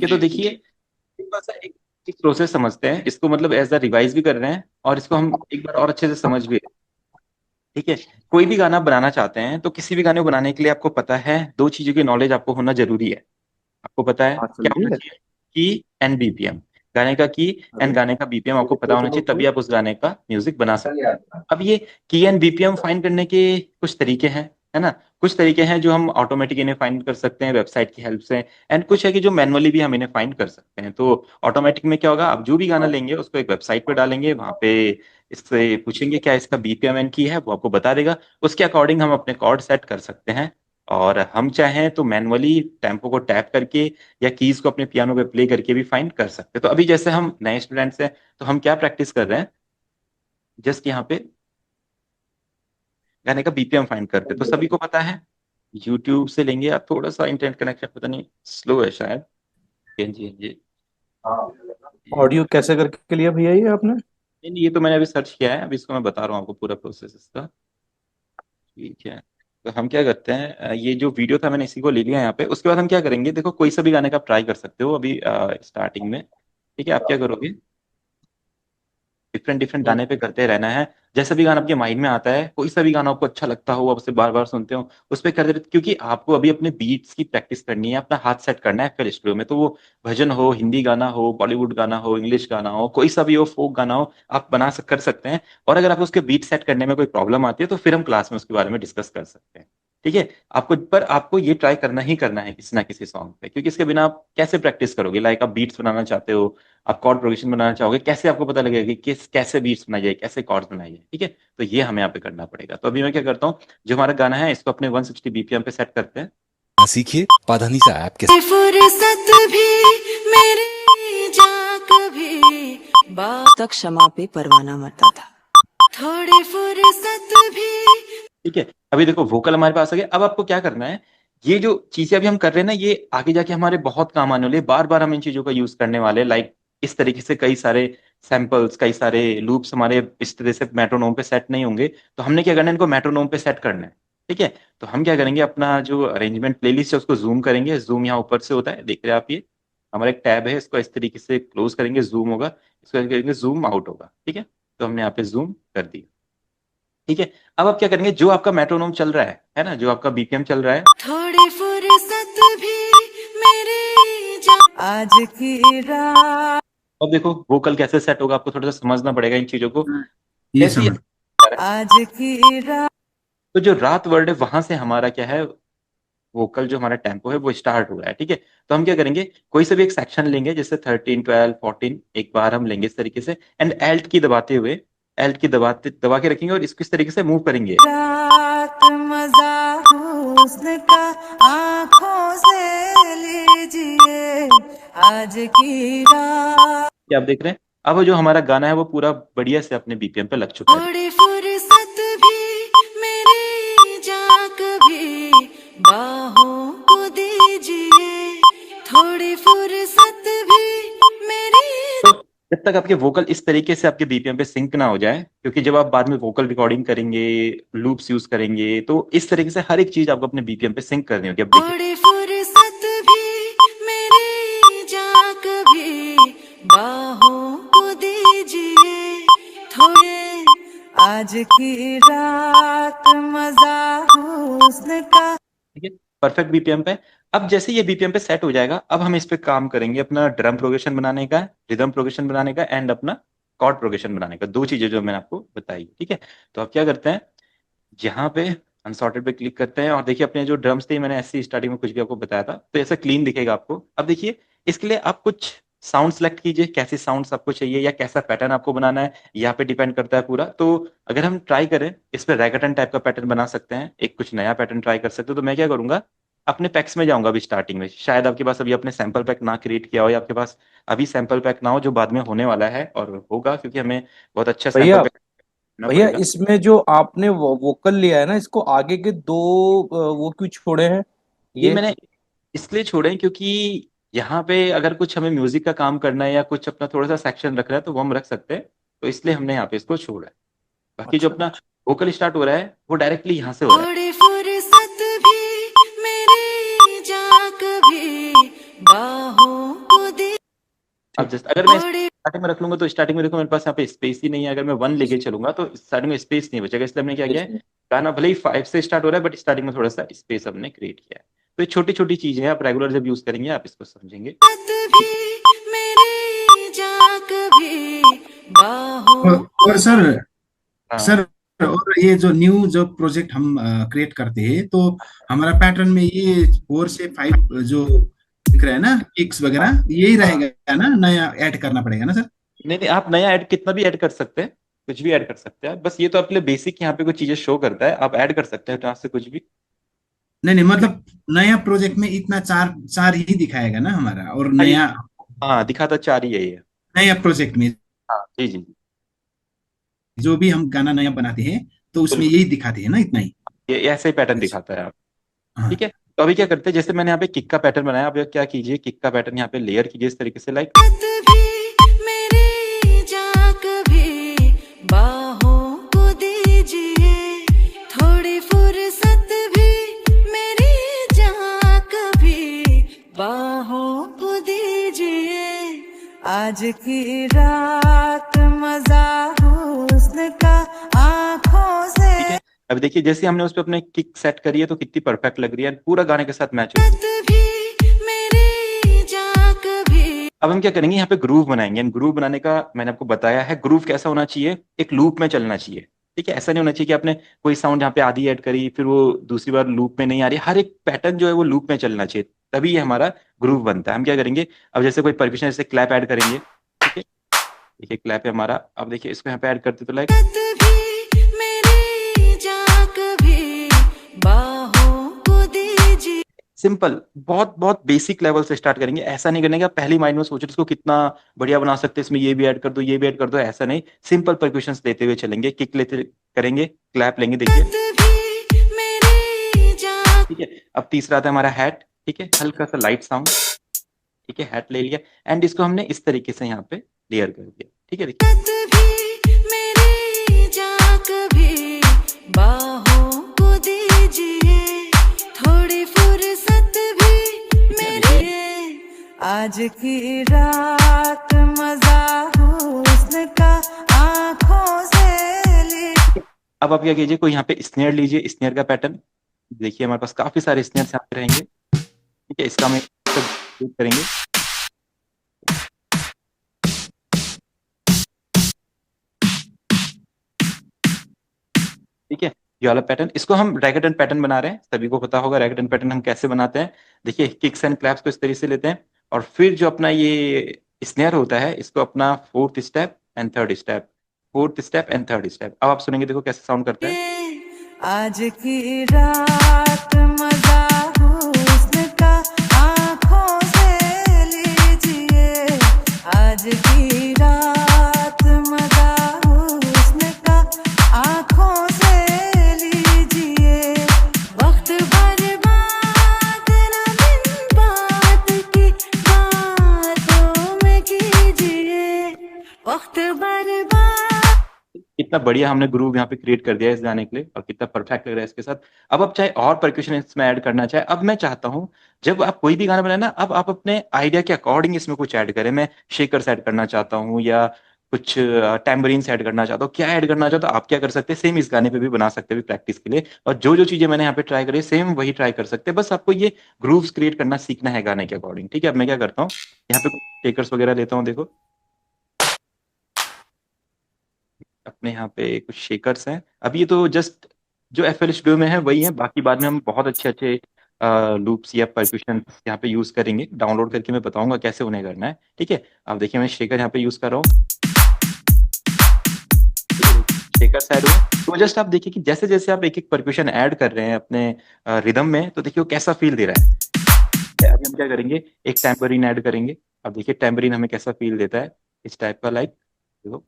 ये तो देखिए, थोड़ा सा एक प्रोसेस समझते हैं इसको, मतलब एज अ रिवाइज भी कर रहे हैं और इसको हम एक बार और अच्छे से समझ भी रहे हैं। ठीक है। कोई भी गाना बनाना चाहते हैं तो किसी भी गाने को बनाने के लिए आपको पता है दो चीजों की नॉलेज आपको होना जरूरी है। आपको पता है हाँ क्या जल्दी होना है। चाहिए? की एंड बीपीएम। गाने का की एंड अरे गाने का बीपीएम आपको पता होना चाहिए, तभी आप उस गाने का म्यूजिक बना सकते हैं। अब ये की एंड बीपीएम फाइंड करने के कुछ तरीके हैं, है ना। कुछ तरीके हैं जो हम ऑटोमेटिक इन्हें फाइंड कर सकते हैं वेबसाइट की हेल्प से, एंड कुछ है कि जो मैनुअली भी हम इन्हें फाइंड कर सकते हैं। तो ऑटोमेटिक में क्या होगा, आप जो भी गाना लेंगे उसको एक वेबसाइट पे डालेंगे, वहां पे इससे पूछेंगे क्या इसका बीपीएम एंड की है, वो आपको बता देगा। उसके अकॉर्डिंग हम अपने कॉर्ड सेट कर सकते हैं। और हम चाहें तो मैनुअली टेम्पो को टैप करके या कीज को अपने पियानो पे प्ले करके भी फाइंड कर सकते हैं। तो अभी जैसे हम नए स्टूडेंट्स हैं तो हम क्या प्रैक्टिस कर रहे हैं, जस्ट यहाँ पे गाने का बीपीएम फाइंड करते हैं। तो सभी को पता है, यूट्यूब से लेंगे। आप थोड़ा सा इंटरनेट कनेक्शन पता नहीं स्लो है शायद। हाँ जी, हाँ जी। ऑडियो कैसे करके लिया भैया ये आपने? नहीं नहीं, ये तो मैंने अभी सर्च किया है, अभी इसको मैं बता रहा हूँ आपको पूरा प्रोसेस इसका। ठीक है। तो हम क्या करते हैं, ये जो वीडियो था मैंने इसी को ले लिया यहाँ पे। उसके बाद हम क्या करेंगे, देखो कोई सा भी गाने का आप ट्राई कर सकते हो अभी स्टार्टिंग में। ठीक है, आप क्या करोगे, डिफरेंट डिफरेंट गाने पे करते रहना है। जैसा भी गाना आपके माइंड में आता है, कोई सा भी गाना आपको अच्छा लगता हो, आप उसे बार बार सुनते हो, उस पर करते रहते, क्योंकि आपको अभी अपने बीट्स की प्रैक्टिस करनी है, अपना हाथ सेट करना है एफएल स्टूडियो में। तो वो भजन हो, हिंदी गाना हो, बॉलीवुड गाना हो, इंग्लिश गाना हो, कोई सा भी हो, फोक गाना हो, आप कर सकते हैं। और अगर आपको उसके बीट सेट करने में कोई प्रॉब्लम आती है तो फिर हम क्लास में उसके बारे में डिस्कस कर सकते हैं। ठीक है। आपको ये ट्राई करना ही करना है किसी ना किसी सॉन्ग पे, क्योंकि इसके बिना आप कैसे प्रैक्टिस करोगे। लाइक आप बीट्स बनाना चाहते हो, आप कॉर्ड प्रोग्रेशन बनाना चाहोगे, कैसे आपको पता लगेगा कि किस कैसे बीट्स बनाई जाए, कैसे कॉर्ड्स बनाई जाए। ठीक है। तो ये हमें यहाँ पे करना पड़ेगा। तो अभी मैं क्या करता हूँ, जो हमारा गाना है इसको अपने 160 बीपीएम पे सेट करते हैं। सीखिए पाधानीसा ऐप के फुर्सत भी मेरी जा कभी बात तक क्षमा पे परवाना मरता था। थोड़ी फुर्सत भी। ठीक है। अभी देखो वोकल हमारे पास आ गया। अब आपको क्या करना है, ये जो चीजें अभी हम कर रहे हैं ना, ये आगे जाके हमारे बहुत काम आने वाले, बार बार हम इन चीजों का यूज करने वाले। लाइक इस तरीके से कई सारे सैंपल्स, कई सारे लूप्स हमारे इस तरह से मेट्रोनोम पे सेट नहीं होंगे। तो हमने क्या करना है, इनको मेट्रोनोम पे सेट करना है। ठीक है। तो हम क्या करेंगे, अपना जो अरेंजमेंट प्लेलिस्ट है उसको जूम करेंगे। जूम यहाँ ऊपर से होता है, देख रहे हैं आप, ये हमारा एक टैब है, इसको इस तरीके से क्लोज करेंगे, जूम होगा। इसको करेंगे जूम आउट होगा। ठीक है। तो हमने यहाँ पे जूम कर दिया। ठीक है। अब आप क्या करेंगे, जो आपका मेट्रोनोम चल रहा है ना, जो आपका बीपीएम चल रहा है, थोड़ी फुर्सत भी मेरी जा आज की रात। अब देखो वोकल कैसे सेट होगा, आपको थोड़ा सा समझना पड़ेगा इन चीजों को। ये जैसे ही समझ। आज की रात। तो जो रात वर्ड है वहां से हमारा क्या है, वोकल जो हमारा टेम्पो है वो स्टार्ट हो रहा है। ठीक है। तो हम क्या करेंगे, कोई सा भी एक सेक्शन लेंगे, जैसे 13, 12, 14, एक बार हम लेंगे इस तरीके से, एंड एल्ट की दबाते हुए, एल्ट की दबाते दबा के रखेंगे और इसको इस तरीके से मूव करेंगे। रात मजा हुस्न का आंखों से लीजिए आज की रात। क्या आप देख रहे हैं, अब जो हमारा गाना है वो पूरा बढ़िया से अपने बीपीएम पे लग चुका है। थोड़ी फुर्सत भी मेरी जा कभी बाहों को दीजिए थोड़ी फुर्सत भी मेरी। तो जब तक आपके वोकल इस तरीके से आपके बीपीएम पे सिंक ना हो जाए, क्योंकि जब आप बाद में वोकल रिकॉर्डिंग करेंगे, लूप्स यूज करेंगे, तो इस तरीके से हर एक चीज आपको अपने बीपीएम पे सिंक करनी होगी। अब देखिए, थोड़ी फुर्सत भी मेरी जा कभी बाहों को दीजिए थोड़े आज की रात मजा हुस्न का। ठीक है, परफेक्ट बीपीएम पे। अब जैसे ये बीपीएम पे सेट हो जाएगा, अब हम इस पे काम करेंगे, अपना ड्रम प्रोग्रेशन बनाने का, रिदम प्रोग्रेशन बनाने का, एंड अपना कॉर्ड प्रोग्रेशन बनाने का। दो चीजें जो मैंने आपको बताई। ठीक है। तो अब क्या करते हैं, यहाँ पे अनसॉर्टेड पे क्लिक करते हैं और देखिए अपने जो ड्रम्स थे, मैंने ऐसे स्टार्टिंग में कुछ भी आपको बताया था, तो ऐसा क्लीन दिखेगा आपको। अब देखिए, इसके लिए आप कुछ साउंड सेलेक्ट कीजिए, कैसे साउंड्स आपको चाहिए या कैसा पैटर्न आपको बनाना है, यहाँ पे डिपेंड करता है पूरा। तो अगर हम ट्राई करें, इस पे रैगटन टाइप का पैटर्न बना सकते हैं, एक कुछ नया पैटर्न ट्राई कर सकते हो। तो मैं क्या करूंगा, अपने पैक्स में जाऊंगा अभी स्टार्टिंग में। शायद आपके पास अभी अपने सैंपल पैक ना क्रिएट किया हो, या आपके पास अभी सैंपल पैक ना हो, जो बाद में होने वाला है और होगा, क्योंकि हमें बहुत अच्छा सैंपल भैया पैक करना भैया पड़ेगा। इसमें जो आपने वोकल लिया है ना, इसको आगे के दो वो क्यों छोड़े हैं ये ये? मैंने इसलिए छोड़े क्योंकि यहाँ पे अगर कुछ हमें म्यूजिक का काम करना है या कुछ अपना थोड़ा सा सेक्शन रख रहा है तो वो हम रख सकते हैं। तो इसलिए हमने यहाँ पे इसको छोड़ा है। बाकी जो अच्छा। अपना वोकल स्टार्ट हो रहा है वो डायरेक्टली यहाँ से हो रहा है। थोड़ी फुर्सत भी मेरी जा कभी बाहों को अब जस्ट अगर मैं स्टार्टिंग में रख लूंगा तो स्टार्टिंग में देखो मेरे पास यहाँ पे स्पेस ही नहीं है, अगर मैं 1 लेके चलूंगा तो स्टार्टिंग में स्पेस नहीं बचेगा, इसलिए हमने क्या किया है, गाना भले ही 5 से स्टार्ट हो रहा है बट स्टार्टिंग में थोड़ा सा स्पेस हमने क्रिएट किया है। तो ये छोटी छोटी चीजें हैं, आप रेगुलर जब यूज करेंगे आप इसको समझेंगे। और सर हाँ सर और ये जो न्यू जो प्रोजेक्ट हम क्रिएट करते हैं तो हमारा पैटर्न में ये 4 से 5 जो दिख रहा है ना किक्स वगैरह यही रहेगा ना, नया ऐड करना पड़ेगा ना सर? नहीं नहीं, आप नया ऐड कितना भी ऐड कर सकते हैं, कुछ भी ऐड कर सकते हैं, बस ये तो अपने बेसिक यहाँ पे कुछ चीजें शो करता है, आप ऐड कर सकते हैं जहाँ से कुछ भी। नहीं नहीं, मतलब नया प्रोजेक्ट में इतना चार चार ही दिखाएगा ना हमारा, और हाँ नया हाँ दिखाता 4 ही है ये। नया प्रोजेक्ट में हाँ जी जी जी, जो भी हम गाना नया बनाते हैं तो उसमें बिल्कुल यही दिखाते हैं ना, इतना ही? ये ऐसे ही पैटर्न अच्छा। दिखाता है आप। हाँ। ठीक है, तो अभी क्या करते हैं, जैसे मैंने यहाँ पे किक का पैटर्न बनाया, अब क्या कीजिए, किक का पैटर्न यहाँ पे लेयर कीजिए इस तरीके से, लाइक आज की रात मजा हुस्न का आंखों से। ठीक है, अभी देखिए जैसे हमने उस पर अपने किक सेट करी है तो कितनी परफेक्ट लग रही है, पूरा गाने के साथ मैच है। अब हम क्या करेंगे, यहाँ पे ग्रूव बनाएंगे। ग्रूव बनाने का मैंने आपको बताया है, ग्रूव कैसा होना चाहिए, एक लूप में चलना चाहिए। ठीक है, ऐसा नहीं होना चाहिए कि आपने कोई साउंड यहाँ पे आधी ऐड करी फिर वो दूसरी बार लूप में नहीं आ रही, हर एक पैटर्न जो है वो लूप में चलना चाहिए, तभी ये हमारा ग्रूव बनता है। हम क्या करेंगे, अब जैसे कोई परक्यूशन जैसे क्लैप ऐड करेंगे, ठीक है, देखिए क्लैप है हमारा, अब देखिए इसको यहाँ पे ऐड करते तो लाइक सिंपल, बहुत बहुत बेसिक लेवल से स्टार्ट करेंगे। ऐसा नहीं करने का पहली माइंड में सोच रहे इसको कितना बढ़िया बना सकते हैं, इसमें ये भी ऐड कर दो ये भी ऐड कर दो, ऐसा नहीं, सिंपल परक्यूशंस लेते हुए चलेंगे, किक लेते करेंगे, क्लैप लेंगे, देखिए। ठीक है, अब तीसरा आता है हमारा हैट। ठीक है, हल्का सा लाइट साउंड, ठीक है, हैट ले लिया एंड इसको हमने इस तरीके से यहाँ पे लेयर कर दिया। ठीक है, देखिए आज की रात मजा हुस्न का आंखों से ले। अब आप क्या कीजिए, कोई यहाँ पे स्नेयर लीजिए, स्नेयर का पैटर्न देखिए, हमारे पास काफी सारे स्नेयर यहाँ पे रहेंगे। ठीक है, इसका हम करेंगे, ठीक है, ये वाला पैटर्न, इसको हम रैकेट एंड पैटर्न बना रहे हैं, सभी को पता होगा रैकेट एंड पैटर्न हम कैसे बनाते हैं। देखिए किक्स एंड क्लैप्स को इस तरीके से लेते हैं और फिर जो अपना ये स्नेयर होता है इसको अपना 4th step and 3rd step, 4th step and 3rd step. अब आप सुनेंगे देखो कैसे साउंड करता है। आज की रात मजा हुस्न का आंखों से लीजिए, आज की रात मजा हुस्न का आंखों से लीजिए, वक्त बर्बाद ना बिन बात की बातों में कीजिए, वक्त बर्बाद। कितना बढ़िया हमने ग्रूव यहाँ पे क्रिएट कर दिया है इस गाने के लिए और कितना परफेक्ट लग रहा है इसके साथ। अब आप चाहे और परक्यूशन इसमें ऐड करना चाहे, अब मैं चाहता हूँ जब आप कोई भी गाना बनाए ना, अब आप अपने आइडिया के अकॉर्डिंग इसमें कुछ ऐड करें। मैं शेकर्स ऐड करना चाहता हूँ या कुछ टैम्बरीन्स ऐड करना चाहता हूँ, क्या ऐड करना चाहता हूँ, आप क्या कर सकते हैं, सेम इस गाने पे भी बना सकते हैं प्रैक्टिस के लिए। और जो जो चीजें मैंने यहाँ पे ट्राई करी सेम वही ट्राई कर सकते हैं, बस आपको ये ग्रूव्स क्रिएट करना सीखना है गाने के अकॉर्डिंग। ठीक है, अब मैं क्या करता हूँ, यहाँ पे शेकर्स वगैरह लेता हूँ, देखो अपने यहाँ पे कुछ शेकर्स हैं। अब ये तो जस्ट जो FL स्टूडियो में है वही है, बाकी बाद में हम बहुत अच्छे अच्छे लूप्स या परक्यूशन यहाँ पे यूज करेंगे, डाउनलोड करके मैं बताऊंगा कैसे उन्हें करना है। ठीक है, अब देखिए मैं शेकर यहाँ पे यूज कर रहा हूँ, शेकर साइड हुआ, तो जस्ट आप देखिए कि जैसे जैसे आप एक एक परक्यूशन ऐड कर रहे हैं अपने रिदम में, तो देखिए वो कैसा फील दे रहा है। अभी हम क्या करेंगे, एक टैम्परीन ऐड करेंगे। अब देखिए टैम्परीन हमें कैसा फील देता है, इस टाइप का, लाइक देखो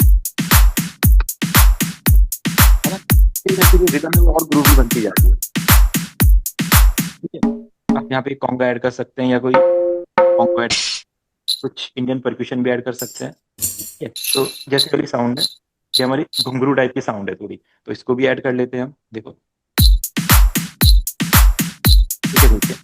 रिदम में और ग्रूवी बनती जाती है। ठीक है, आप यहाँ पे कॉन्गा ऐड कर सकते हैं या कोई कॉन्गा ऐड, कुछ इंडियन परक्यूशन भी ऐड कर सकते हैं। ठीक है, तो जैसे वाली साउंड है ये हमारी घुंघरू टाइप की साउंड है थोड़ी, तो इसको भी ऐड कर लेते हैं हम, देखो। ठीक है, देखिए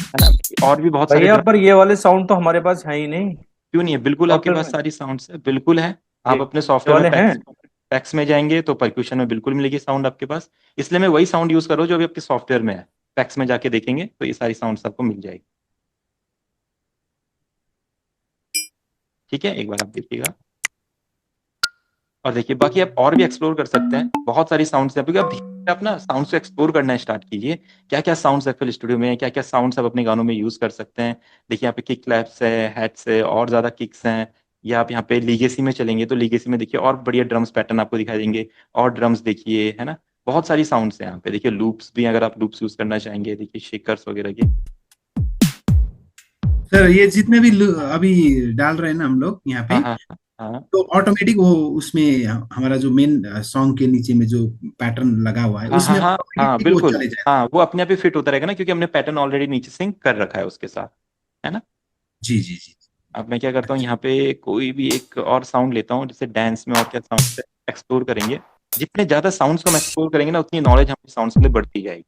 है ना, और भी बहुत सारे भैया ड्रम। पर ये वाले साउंड तो हमारे पास है ही नहीं क्यों नहीं है? बिल्कुल आपके सॉफ्टवेयर पास में। सारी साउंड्स है, बिल्कुल है। आप ये अपने ये सॉफ्टवेयर में वाले हैं। पैक्स पैक्स में जाएंगे तो परक्यूशन में बिल्कुल मिलेगी साउंड आपके पास। इसलिए मैं वही साउंड यूज करो जो अभी आपके सॉफ्टवेयर में है। पैक्स में जाके देखेंगे तो ये सारी साउंड्स आपको मिल जाएगी। ठीक है, एक बार आप देखिएगा और देखिए। बाकी आप और भी एक्सप्लोर कर सकते हैं, बहुत सारी साउंड्स हैं, क्योंकि आप धीरे धीरे आप ना साउंड्स को एक्सप्लोर करना स्टार्ट कीजिए। क्या क्या साउंड्स एफएल स्टूडियो में है, क्या क्या साउंड्स आप अपने गानों में यूज कर सकते हैं। देखिए यहाँ पे किक क्लैप्स है, हेड्स है, और ज्यादा किक्स हैं। या आप यहाँ पे लीगेसी में चलेंगे तो लीगेसी में देखिए और बढ़िया ड्रम्स पैटर्न आपको दिखाई देंगे। और ड्रम्स देखिए, है ना। बहुत सारी साउंड्स हैं यहाँ पे। देखिए लूप्स भी, अगर आप लूप्स यूज करना चाहेंगे, देखिए शेकर्स वगैरह के। सर ये जितने भी अभी डाल रहे हैं ना हम लोग यहाँ हाँ पे, हाँ हाँ हाँ तो ऑटोमेटिक वो उसमें हमारा जो मेन सॉन्ग के नीचे में जो पैटर्न लगा हुआ है हाँ हाँ उसमें हाँ हाँ ऑटोमेटिक वो बिल्कुल। चले जाए। हाँ वो अपने आप ही फिट होता रहेगा ना, क्योंकि हमने पैटर्न ऑलरेडी नीचे सिंक कर रखा है उसके साथ, है ना। जी जी जी। अब मैं क्या करता हूँ, अच्छा। यहाँ पे कोई भी एक और साउंड लेता हूँ, जैसे डांस में और क्या साउंड एक्सप्लोर करेंगे। जितने ज्यादा साउंड्स को हम एक्सप्लोर करेंगे ना, उतनी नॉलेज हमारी साउंड्स के लिए बढ़ती जाएगी।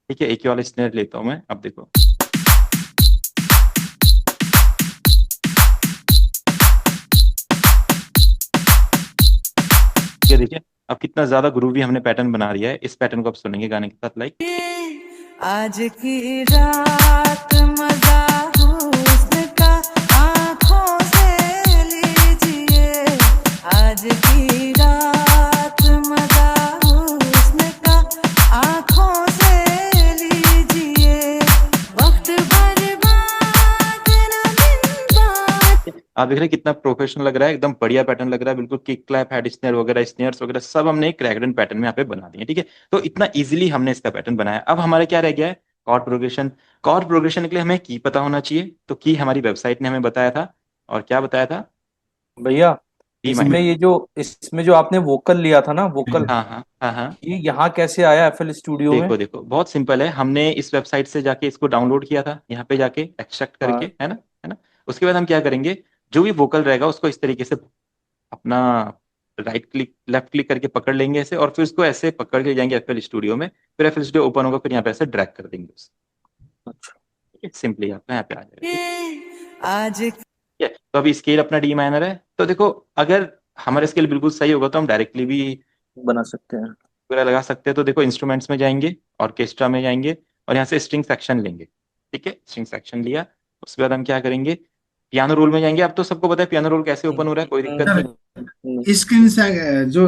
ठीक है, एक ही वाला स्नेयर लेता हूँ मैं, अब देखो। ये देखिए अब कितना ज्यादा ग्रूवी हमने पैटर्न बना दिया है। इस पैटर्न को आप सुनेंगे गाने के साथ, लाइक। आज की रात मजा हुस्न का आंखों से लीजिए। आज की रात मजा हुस्न का आंखों से लीजिए। वक्त बर्बाद न दिन बाद। आप देख रहे हैं कितना प्रोफेशनल लग रहा है, एकदम बढ़िया पैटर्न लग रहा है, बिल्कुल किक क्लैप, हेड स्नेयर वगैरह, स्नेयर्स वगैरह सब हमने क्रैक्ड पैटर्न में यहाँ पे बना दिए। ठीक है, तो इतना इजीली हमने इसका पैटर्न बनाया। अब हमारा क्या रह गया है? Chord progression. कॉर्ड प्रोग्रेशन के लिए हमें की पता होना चाहिए, तो की हमारी वेबसाइट ने हमें बताया था। और क्या बताया था? भैया डी इसमें माइनर। इसमें जो आपने वोकल लिया था ना, वोकल, हाँ हाँ हाँ हाँ। ये यहाँ कैसे आया एफएल स्टूडियो में? देखो देखो बहुत सिंपल है, हमने इस वेबसाइट से जाके इसको डाउनलोड किया था, यहाँ पे जाके एक्सट्रैक्ट करके, हाँ। है ना। है ना। उसके बाद हम क्या करेंगे, जो भी वोकल रहेगा उसको इस तरीके से अपना राइट क्लिक लेफ्ट क्लिक करके पकड़ लेंगे ऐसे, और फिर उसको ऐसे पकड़ के जाएंगे एफएल स्टूडियो में। फिर एफएल स्टूडियो ओपन होगा, फिर यहाँ पे ऐसे ड्रैग कर देंगे उसे। अच्छा। सिंपली आपका यहाँ पे आ जाएगा। ठीक आज है, तो अभी स्केल अपना डी माइनर है, तो देखो अगर हमारा स्केल बिल्कुल सही होगा तो हम डायरेक्टली भी बना सकते हैं। वगैरह लगा सकते हैं। तो देखो इंस्ट्रूमेंट्स में जाएंगे, ऑर्केस्ट्रा में जाएंगे, और यहाँ से स्ट्रिंग सेक्शन लेंगे। ठीक है, स्ट्रिंग सेक्शन लिया। उसके बाद हम क्या करेंगे, पियानो रोल में जाएंगे। अब तो सबको पता है पियानो रोल कैसे ओपन हो रहा है, कोई दिक्कत सर नहीं। स्क्रीन से जो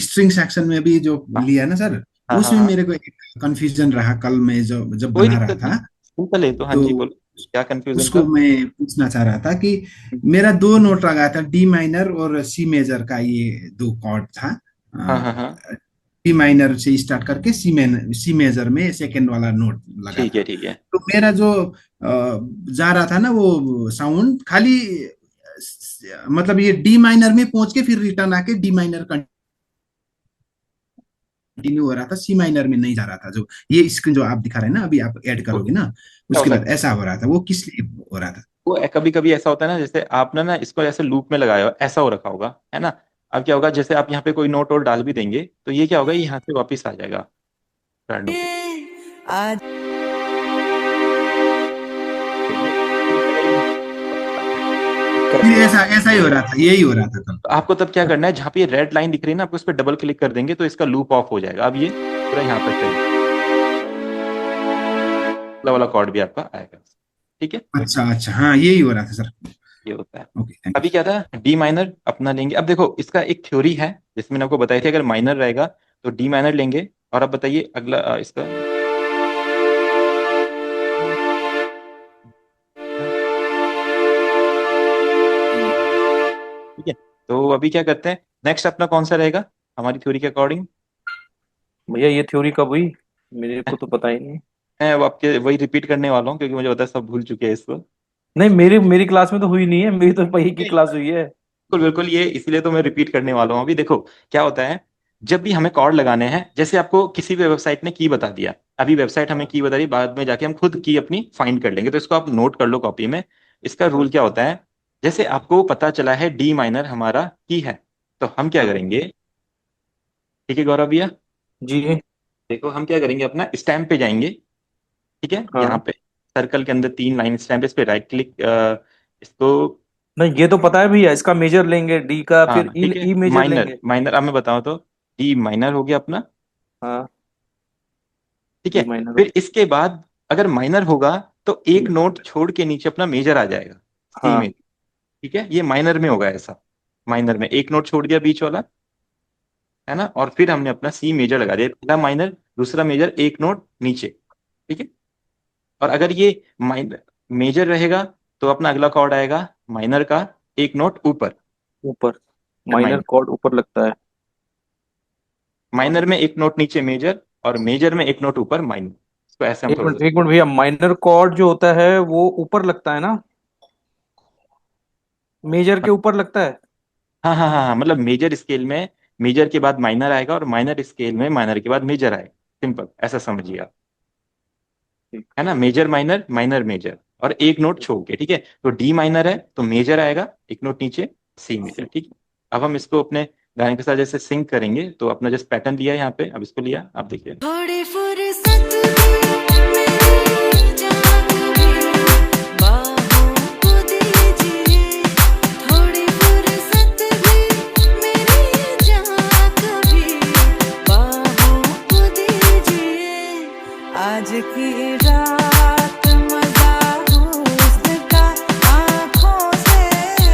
स्ट्रिंग सेक्शन में भी जो हाँ लिया ना सर, हाँ हाँ उसमें हाँ, मेरे को एक कंफ्यूजन रहा कल मैं जो जब कोई बना रहा दिक्कत नहीं, था। सिंपल है तो। हाँ तो जी बोलो, क्या कंफ्यूजन उसको था? मैं पूछना चाह रहा था कि मेरा दो नोट लगा था, डी माइनर और सी मेजर का, ये दो कॉर्ड था। हाँ हाँ हाँ, डी माइनर से स्टार्ट करके सी मेजर में सेकेंड वाला नोट लगा ठीक है था। ठीक है। तो मेरा जो जा रहा था ना वो साउंड खाली मतलब ये डी माइनर में पहुंच के फिर रिटर्न आके डी माइनर कंटिन्यू हो रहा था, सी माइनर में नहीं जा रहा था। जो ये स्क्रीन जो आप दिखा रहे हैं ना, अभी आप ऐड वो करोगे ना, क्या हो उसके बाद सकता ऐसा हो रहा था। वो किस लिए हो रहा था? है, वो कभी कभी ऐसा होता है ना, जैसे आपने ना इसको ऐसे लूप में लगाया हो, ऐसा हो रखा होगा, है ना। अब क्या होगा, जैसे आप यहाँ पे कोई नोट और डाल भी देंगे तो ये क्या होगा, ये यहाँ से वापिस आ जाएगा टर्न होके। आज तो ये चलेगा ही फिर नहीं। ऐसा ऐसा ही हो रहा था, यही हो रहा था कल। तो आपको तब क्या करना है, जहाँ पे ये रेड लाइन दिख रही है ना, आपको उस पर डबल क्लिक कर देंगे तो इसका लूप ऑफ हो जाएगा। अब ये पूरा यहाँ पर चलेगा, वाला कॉर्ड भी आपका आएगा। ठीक है, अच्छा अच्छा, हाँ यही हो रहा था सर। ये होता है। ओके, थैंक अभी क्या था, डी माइनर अपना लेंगे। अब देखो इसका एक थ्योरी है, जिसमें मैंने आपको बताई थी, अगर माइनर रहेगा तो डी माइनर लेंगे। और अब बताइए अगला इसका। ठीक है, तो अभी क्या करते हैं, नेक्स्ट अपना कौन सा रहेगा हमारी थ्योरी के अकॉर्डिंग? यू। भैया ये थ्योरी कब हुई? मेरे को तो पता ही नहीं। मैं अब आपके वही रिपीट करने वाला हूँ, क्योंकि मुझे पता है सब भूल चुके हैं इसको। नहीं, मेरी मेरी क्लास में तो हुई नहीं है, मेरी तो वही की क्लास हुई है। बिल्कुल बिल्कुल, ये इसीलिए तो मैं रिपीट करने वाला हूँ। अभी देखो क्या होता है, जब भी हमें कॉर्ड लगाने हैं, जैसे आपको किसी भी वेबसाइट ने की बता दिया, अभी वेबसाइट हमें की बता रही, बाद में जाके हम खुद की अपनी फाइंड कर लेंगे, तो इसको आप नोट कर लो कॉपी में। इसका रूल क्या होता है, जैसे आपको पता चला है डी माइनर हमारा की है, तो हम क्या करेंगे, ठीक है गौरव भैया, जी। देखो हम क्या करेंगे, अपना स्टैम्प पे जाएंगे। ठीक है, हाँ यहाँ पे सर्कल के अंदर 3 लाइन स्टैम्प है, इस पे राइट क्लिक, इसको, नहीं, ये तो पता है भैया, इसका मेजर लेंगे डी का, फिर हाँ ई ठीक है, ई मेजर माइनर लेंगे। माइनर, अब मैं बताऊं तो डी माइनर हो गया अपना, हाँ, ठीक है। डी माइनर हो। फिर इसके बाद अगर माइनर होगा तो एक नोट छोड़ के नीचे अपना मेजर आ जाएगा, सी हाँ, में, ठीक है, ये माइनर में होगा ऐसा, माइनर में एक नोट छोड़ दिया बीच वाला, है ना, और फिर हमने अपना सी मेजर लगा दिया, पहला माइनर दूसरा मेजर एक नोट नीचे, ठीक है। और अगर ये माइनर मेजर रहेगा तो अपना अगला कॉर्ड आएगा माइनर का एक नोट ऊपर, ऊपर। माइनर माइनर, कॉर्ड ऊपर लगता है। माइनर में एक नोट नीचे मेजर, और मेजर में एक नोट ऊपर माइनर, इसको ऐसे हम एक थोड़ा मिनट सा, एक मिनट भैया, माइनर कॉर्ड जो होता है वो ऊपर लगता है ना, मेजर के ऊपर लगता है। हाँ हाँ हाँ हाँ, मतलब मेजर स्केल में मेजर के बाद माइनर आएगा, और माइनर स्केल में माइनर के बाद मेजर आएगा, सिंपल ऐसा समझिए आप, ठीक। है ना, मेजर माइनर माइनर मेजर, और एक नोट छोड़ के, ठीक है। तो डी माइनर है तो मेजर आएगा एक नोट नीचे, सी मेजर, ठीक है। अब हम इसको अपने गाने के साथ जैसे सिंक करेंगे, तो अपना जैसे पैटर्न लिया है यहाँ पे, अब इसको लिया, आप देखिए, थोड़ी फुर्सत भी मेरी जान भी बाहों को दीजिए, थोड़ी फुर्सत भी मेरी जान भी बाहों को दीजिए, आज की रात मजा हुस्न का आंखों से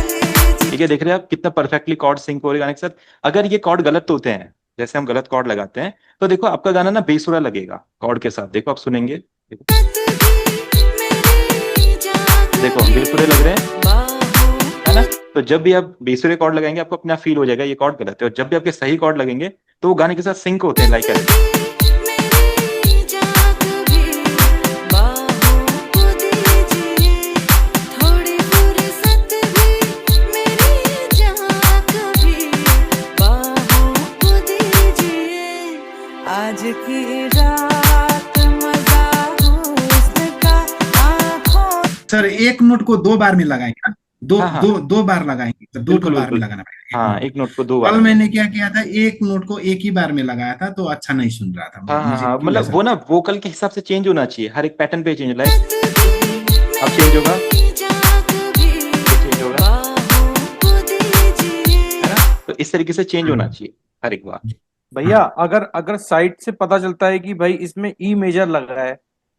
लीजिए। ठीक है, देख रहे हैं आप कितना परफेक्टली कॉर्ड सिंक हो रहे हैं गाने के साथ। अगर ये कॉर्ड गलत होते हैं, जैसे हम गलत कॉर्ड लगाते हैं, तो देखो आपका गाना ना बेसुरा लगेगा कॉर्ड के साथ, देखो आप सुनेंगे, देखो, देखो हम बेसुरे लग रहे हैं, है ना। तो जब भी आप बेसुरे कॉर्ड लगाएंगे आपको अपना फील हो जाएगा ये कॉर्ड गलत है, और जब भी आपके सही कॉर्ड लगेंगे तो वो गाने के साथ सिंक होते हैं, लाइक ऐसे। आज की रात मजा हुस्न का आंखों। सर एक नोट को 2 बार में लगाएंगे ना, दो हाँ हाँ, दो 2 बार लगाएंगे, तो दो बिल्कुल बार में बिल्कुल, लगाना पड़ेगा एक हाँ नोट। एक नोट को 2 बार कल में मैंने क्या किया था, एक नोट को एक ही बार में लगाया था, तो अच्छा नहीं सुन रहा था, हाँ हाँ मुझे हाँ, क्यों मतलब ऐसा वो ना वोकल के हिसाब से चेंज होना चाहिए, हर एक पैटर्न पे चेंज, लाइक अब चेंज होगा, ये चेंज होगा, है ना। तो इस तरीके से चेंज होना लगा। चाहिए हर एक बार। भैया हाँ अगर अगर साइड से पता चलता है कि भाई इसमें ई मेजर लगा है,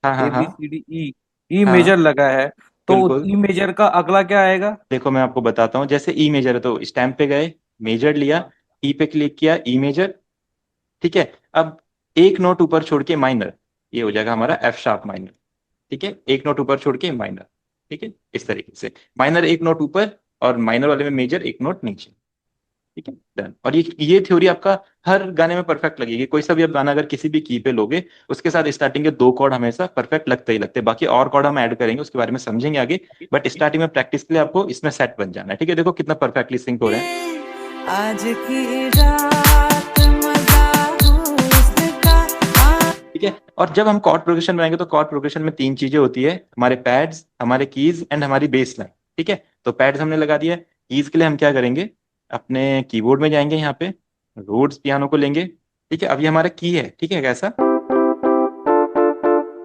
हाँ हाँ ए बी हाँ सी डी ई, ई हाँ, मेजर लगा है, तो बिल्कुल, ई मेजर का अगला क्या आएगा? देखो मैं आपको बताता हूँ, जैसे ई मेजर है तो स्टैम्प पे गए, मेजर लिया, ई पे क्लिक किया, ई मेजर, ठीक है। अब एक नोट ऊपर छोड़ के माइनर, ये हो जाएगा हमारा एफ शार्प माइनर, ठीक है, एक नोट ऊपर छोड़ के माइनर, ठीक है, इस तरीके से माइनर एक नोट ऊपर, और माइनर वाले में मेजर एक नोट नीचे, ठीक है, डन। और ये थ्योरी आपका हर गाने में परफेक्ट लगेगी, कोई सा भी आप गाना अगर किसी भी की पे लोगे, उसके साथ स्टार्टिंग के 2 कॉर्ड हमेशा परफेक्ट लगते ही लगते हैं, बाकी और कॉर्ड हम ऐड करेंगे उसके बारे में समझेंगे आगे, बट स्टार्टिंग में प्रैक्टिस के लिए आपको इसमें सेट बन जाना है, ठीक है। देखो कितना परफेक्टली सिंक हो रहे हैं, आज की रात मजा हुस्न का ठीक है। और जब हम कॉर्ड प्रोग्रेशन बनाएंगे तो कॉर्ड प्रोग्रेशन में 3 चीजें होती है, हमारे पैड्स, हमारे कीज एंड हमारी बेस लाइन, ठीक है। तो पैड्स हमने लगा दिया, कीज के लिए हम क्या करेंगे, अपने कीबोर्ड में जाएंगे, यहाँ पे रोड्स पियानो को लेंगे, ठीक है। अब ये हमारा की है, ठीक है, कैसा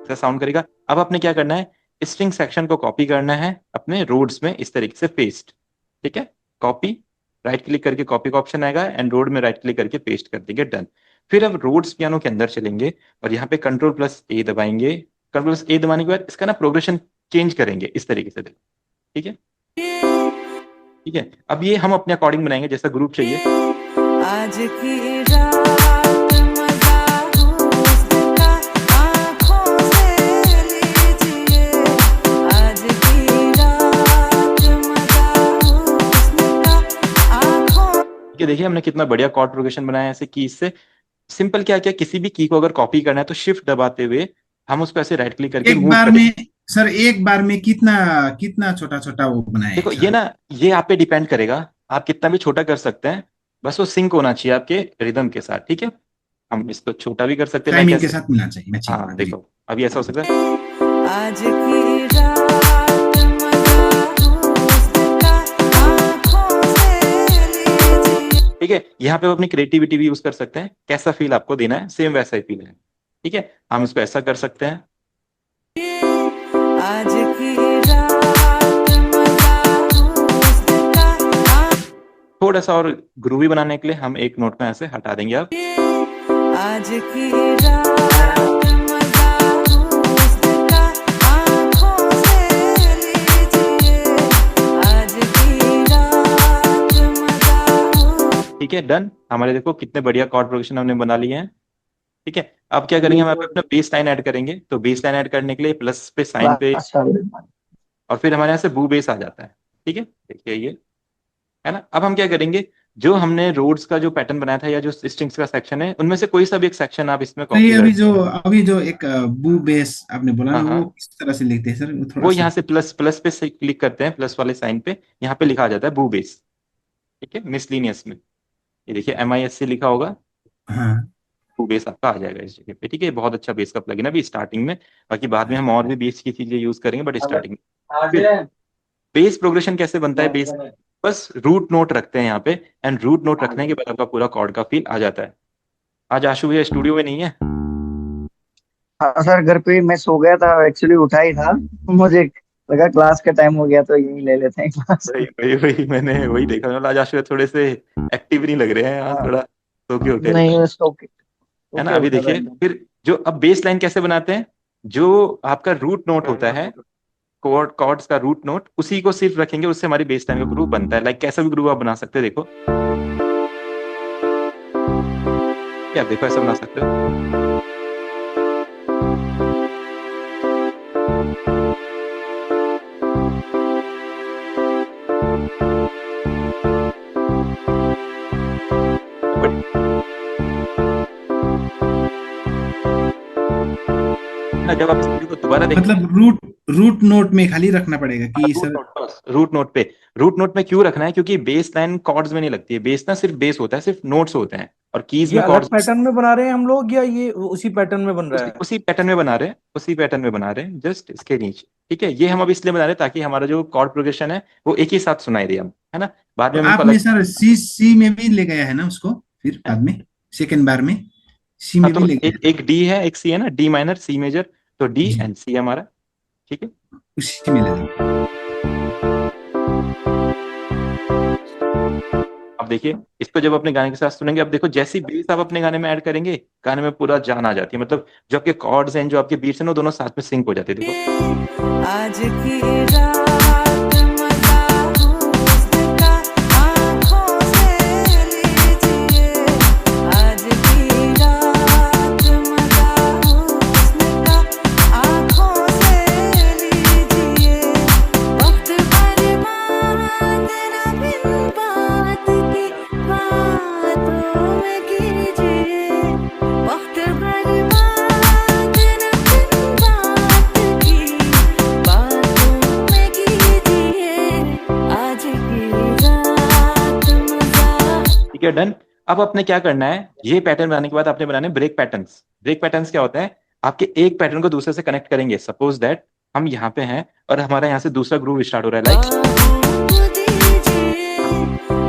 ऐसा साउंड करेगा। अब आपने क्या करना है, स्ट्रिंग सेक्शन को कॉपी करना है अपने रोड्स में, इस तरीके से पेस्ट, ठीक है, कॉपी, राइट क्लिक करके कॉपी का ऑप्शन आएगा, एंड रोड में राइट क्लिक करके पेस्ट कर देंगे, डन। फिर अब रोड्स पियानो के अंदर चलेंगे, और यहाँ पे कंट्रोल प्लस ए दबाएंगे, कंट्रोल प्लस ए दबाने के बाद इसका ना प्रोग्रेशन चेंज करेंगे इस तरीके से, देखो, ठीक है, ठीक है। अब ये हम अपने अकॉर्डिंग बनाएंगे, जैसा ग्रुप चाहिए, आज की रात मजा हुस्न का आंखों से लीजिए, आज की रात मजा हुस्न का आंखों। ठीक है। देखिए हमने कितना बढ़िया कॉर्ड प्रोग्रेशन बनाया है ऐसे की से, सिंपल क्या क्या, किसी भी की को अगर कॉपी करना है तो शिफ्ट दबाते हुए हम उसको ऐसे राइट क्लिक करके एक मूव बार करेंगे। में, सर एक बार में कितना कितना छोटा छोटा वो बनाए देखो ये सर? ना, ये आप पे डिपेंड करेगा, आप कितना भी छोटा कर सकते हैं, बस वो सिंक होना चाहिए आपके रिदम के साथ, ठीक है। हम इसको छोटा भी कर सकते हैं, लाइक टाइमिंग के ऐसे, साथ मिलना चाहिए, मैचिंग हाँ होना चाहिए। देखो अभी ऐसा हो सकता है, आज की रात मजा हुस्न का आंखों से लीजिए। ठीक है। यहाँ पे आप अपनी क्रिएटिविटी भी यूज कर सकते हैं, कैसा फील आपको देना है सेम वैसा ही फील है, ठीक है। हम इसको ऐसा कर सकते हैं, आज की रात मजा हुस्न का थोड़ा सा और ग्रूवी बनाने के लिए हम एक नोट में ऐसे हटा देंगे अब। आज की रात मजा हुस्न का आँखों से लीजिए आज की रात मजा ठीक है, डन। हमारे देखो कितने बढ़िया कॉर्ड प्रोग्रेशन हमने बना लिए हैं। ठीक है, अब क्या करेंगे, हम यहाँ पे अपना बेस लाइन ऐड करेंगे। तो बेस लाइन ऐड करने के लिए प्लस पे साइन पे और फिर हमारे यहाँ से बू बेस आ जाता है। ठीक है, देखिए ये है ना। अब हम क्या करेंगे, जो हमने रोड्स का जो पैटर्न बनाया था या जो स्ट्रिंग्स का सेक्शन है, उनमें से कोई सा भी एक सेक्शन आप इसमें तो ये कॉपी कर। अभी जो एक बू बेस आपने बोला हाँ ना, वो हाँ, किस तरह से लिखते हैं सर, वो थोड़ा वो सा। यहाँ से प्लस प्लस पे से क्लिक करते हैं, प्लस वाले साइन पे, यहाँ पे लिखा आ जाता है बू बेस। ठीक है, मिसलिनियस में ये देखिए MISC लिखा होगा, हाँ बू बेस आपका आ जाएगा इस जगह पे। ठीक है, बहुत अच्छा बेस का प्लगइन है अभी स्टार्टिंग में। बाकी बाद में हम और भी बेस की चीजें यूज करेंगे, बट स्टार्टिंग में फिर बेस प्रोग्रेशन कैसे बनता है। बेस बस रूट नोट रखते हैं यहाँ पे, एंड रूट नोट रखने के बाद आपका पूरा कॉर्ड का फील आ जाता है। आज आशु भैया स्टूडियो में नहीं है। हाँ सर, घर पे ही मैं सो गया था, एक्चुअली उठा ही था। मुझे लगा क्लास का टाइम हो गया तो यही ले लेते हैं क्लास। वही वही वही मैंने वही देखा, मतलब आज आशु भैया थोड़े से एक्टिव नहीं लग रहे हैं, आज हाँ, थोड़ा सो के उठे नहीं सो के है ना। ओके अभी उठा था देखिए एकदम। फिर जो अब बेस लाइन कैसे बनाते हैं, जो आपका रूट नोट होता है, कॉर्ड्स का रूट नोट, उसी को सिर्फ रखेंगे, उससे हमारी बेस लाइन का ग्रुप बनता है। लाइक कैसा भी ग्रुप आप बना सकते हैं, देखो क्या, देखो ऐसा बना सकते हो। ना जब आप इस वीडियो को दोबारा देखें, मतलब रूट नोट में खाली रखना पड़ेगा कि सर। रूट नोट में क्यों रखना है, क्योंकि बेस लाइन कॉर्ड्स में नहीं लगती है। बेस ना सिर्फ बेस होता है, सिर्फ नोट्स होते हैं, और कीज ये में अलग कॉर्ड्स पैटर्न में बना रहे हैं हम लोग या ये उसी पैटर्न में बन रहा उसी है? उसी पैटर्न में बना रहे हैं, उसी पैटर्न में बना रहे हैं, जस्ट इसके नीचे। ठीक है, ये हम अब इसलिए बना रहे हैं ताकि हमारा जो कॉर्ड प्रोग्रेशन है वो एक ही साथ सुनाई दे हम, है ना। बाद तो में हम इनको आपने अलग। सर सी में भी ले गया है ना उसको, फिर बाद में सेकेंड बार में सी हाँ, में भी तो ले गया एक डी है, एक सी है ना, डी माइनर सी मेजर, तो डी है जी, एंड सी हमारा। ठीक है, उसी में ले जाओ। अब देखिए इसको जब अपने गाने के साथ सुनेंगे, अब देखो जैसी बेस आप अपने गाने में ऐड करेंगे, गाने में पूरा जान आ जाती है। मतलब जो आपके कॉर्ड्स हैं, जो आपके बीट्स हैं, वो दोनों साथ में सिंक हो जाते हैं। देखो आज की रात मजा हुस्न का आँखों से लीजिए आज की रात मजा हुस्न का आँखों से लीजिए वक्त बर्बाद न बिन बात की बातों में कीजिए वक्त बर्बाद न बिन बात की बातों में कीजिए आज की रात मजा। ठीक है, डन। अब आपने क्या करना है, ये पैटर्न बनाने के बाद आपने बनाने ब्रेक पैटर्न्स। ब्रेक पैटर्न्स क्या होता है, आपके एक पैटर्न को दूसरे से कनेक्ट करेंगे। सपोज दैट हम यहाँ पे हैं और हमारा यहाँ से दूसरा ग्रूव स्टार्ट हो रहा है, लाइक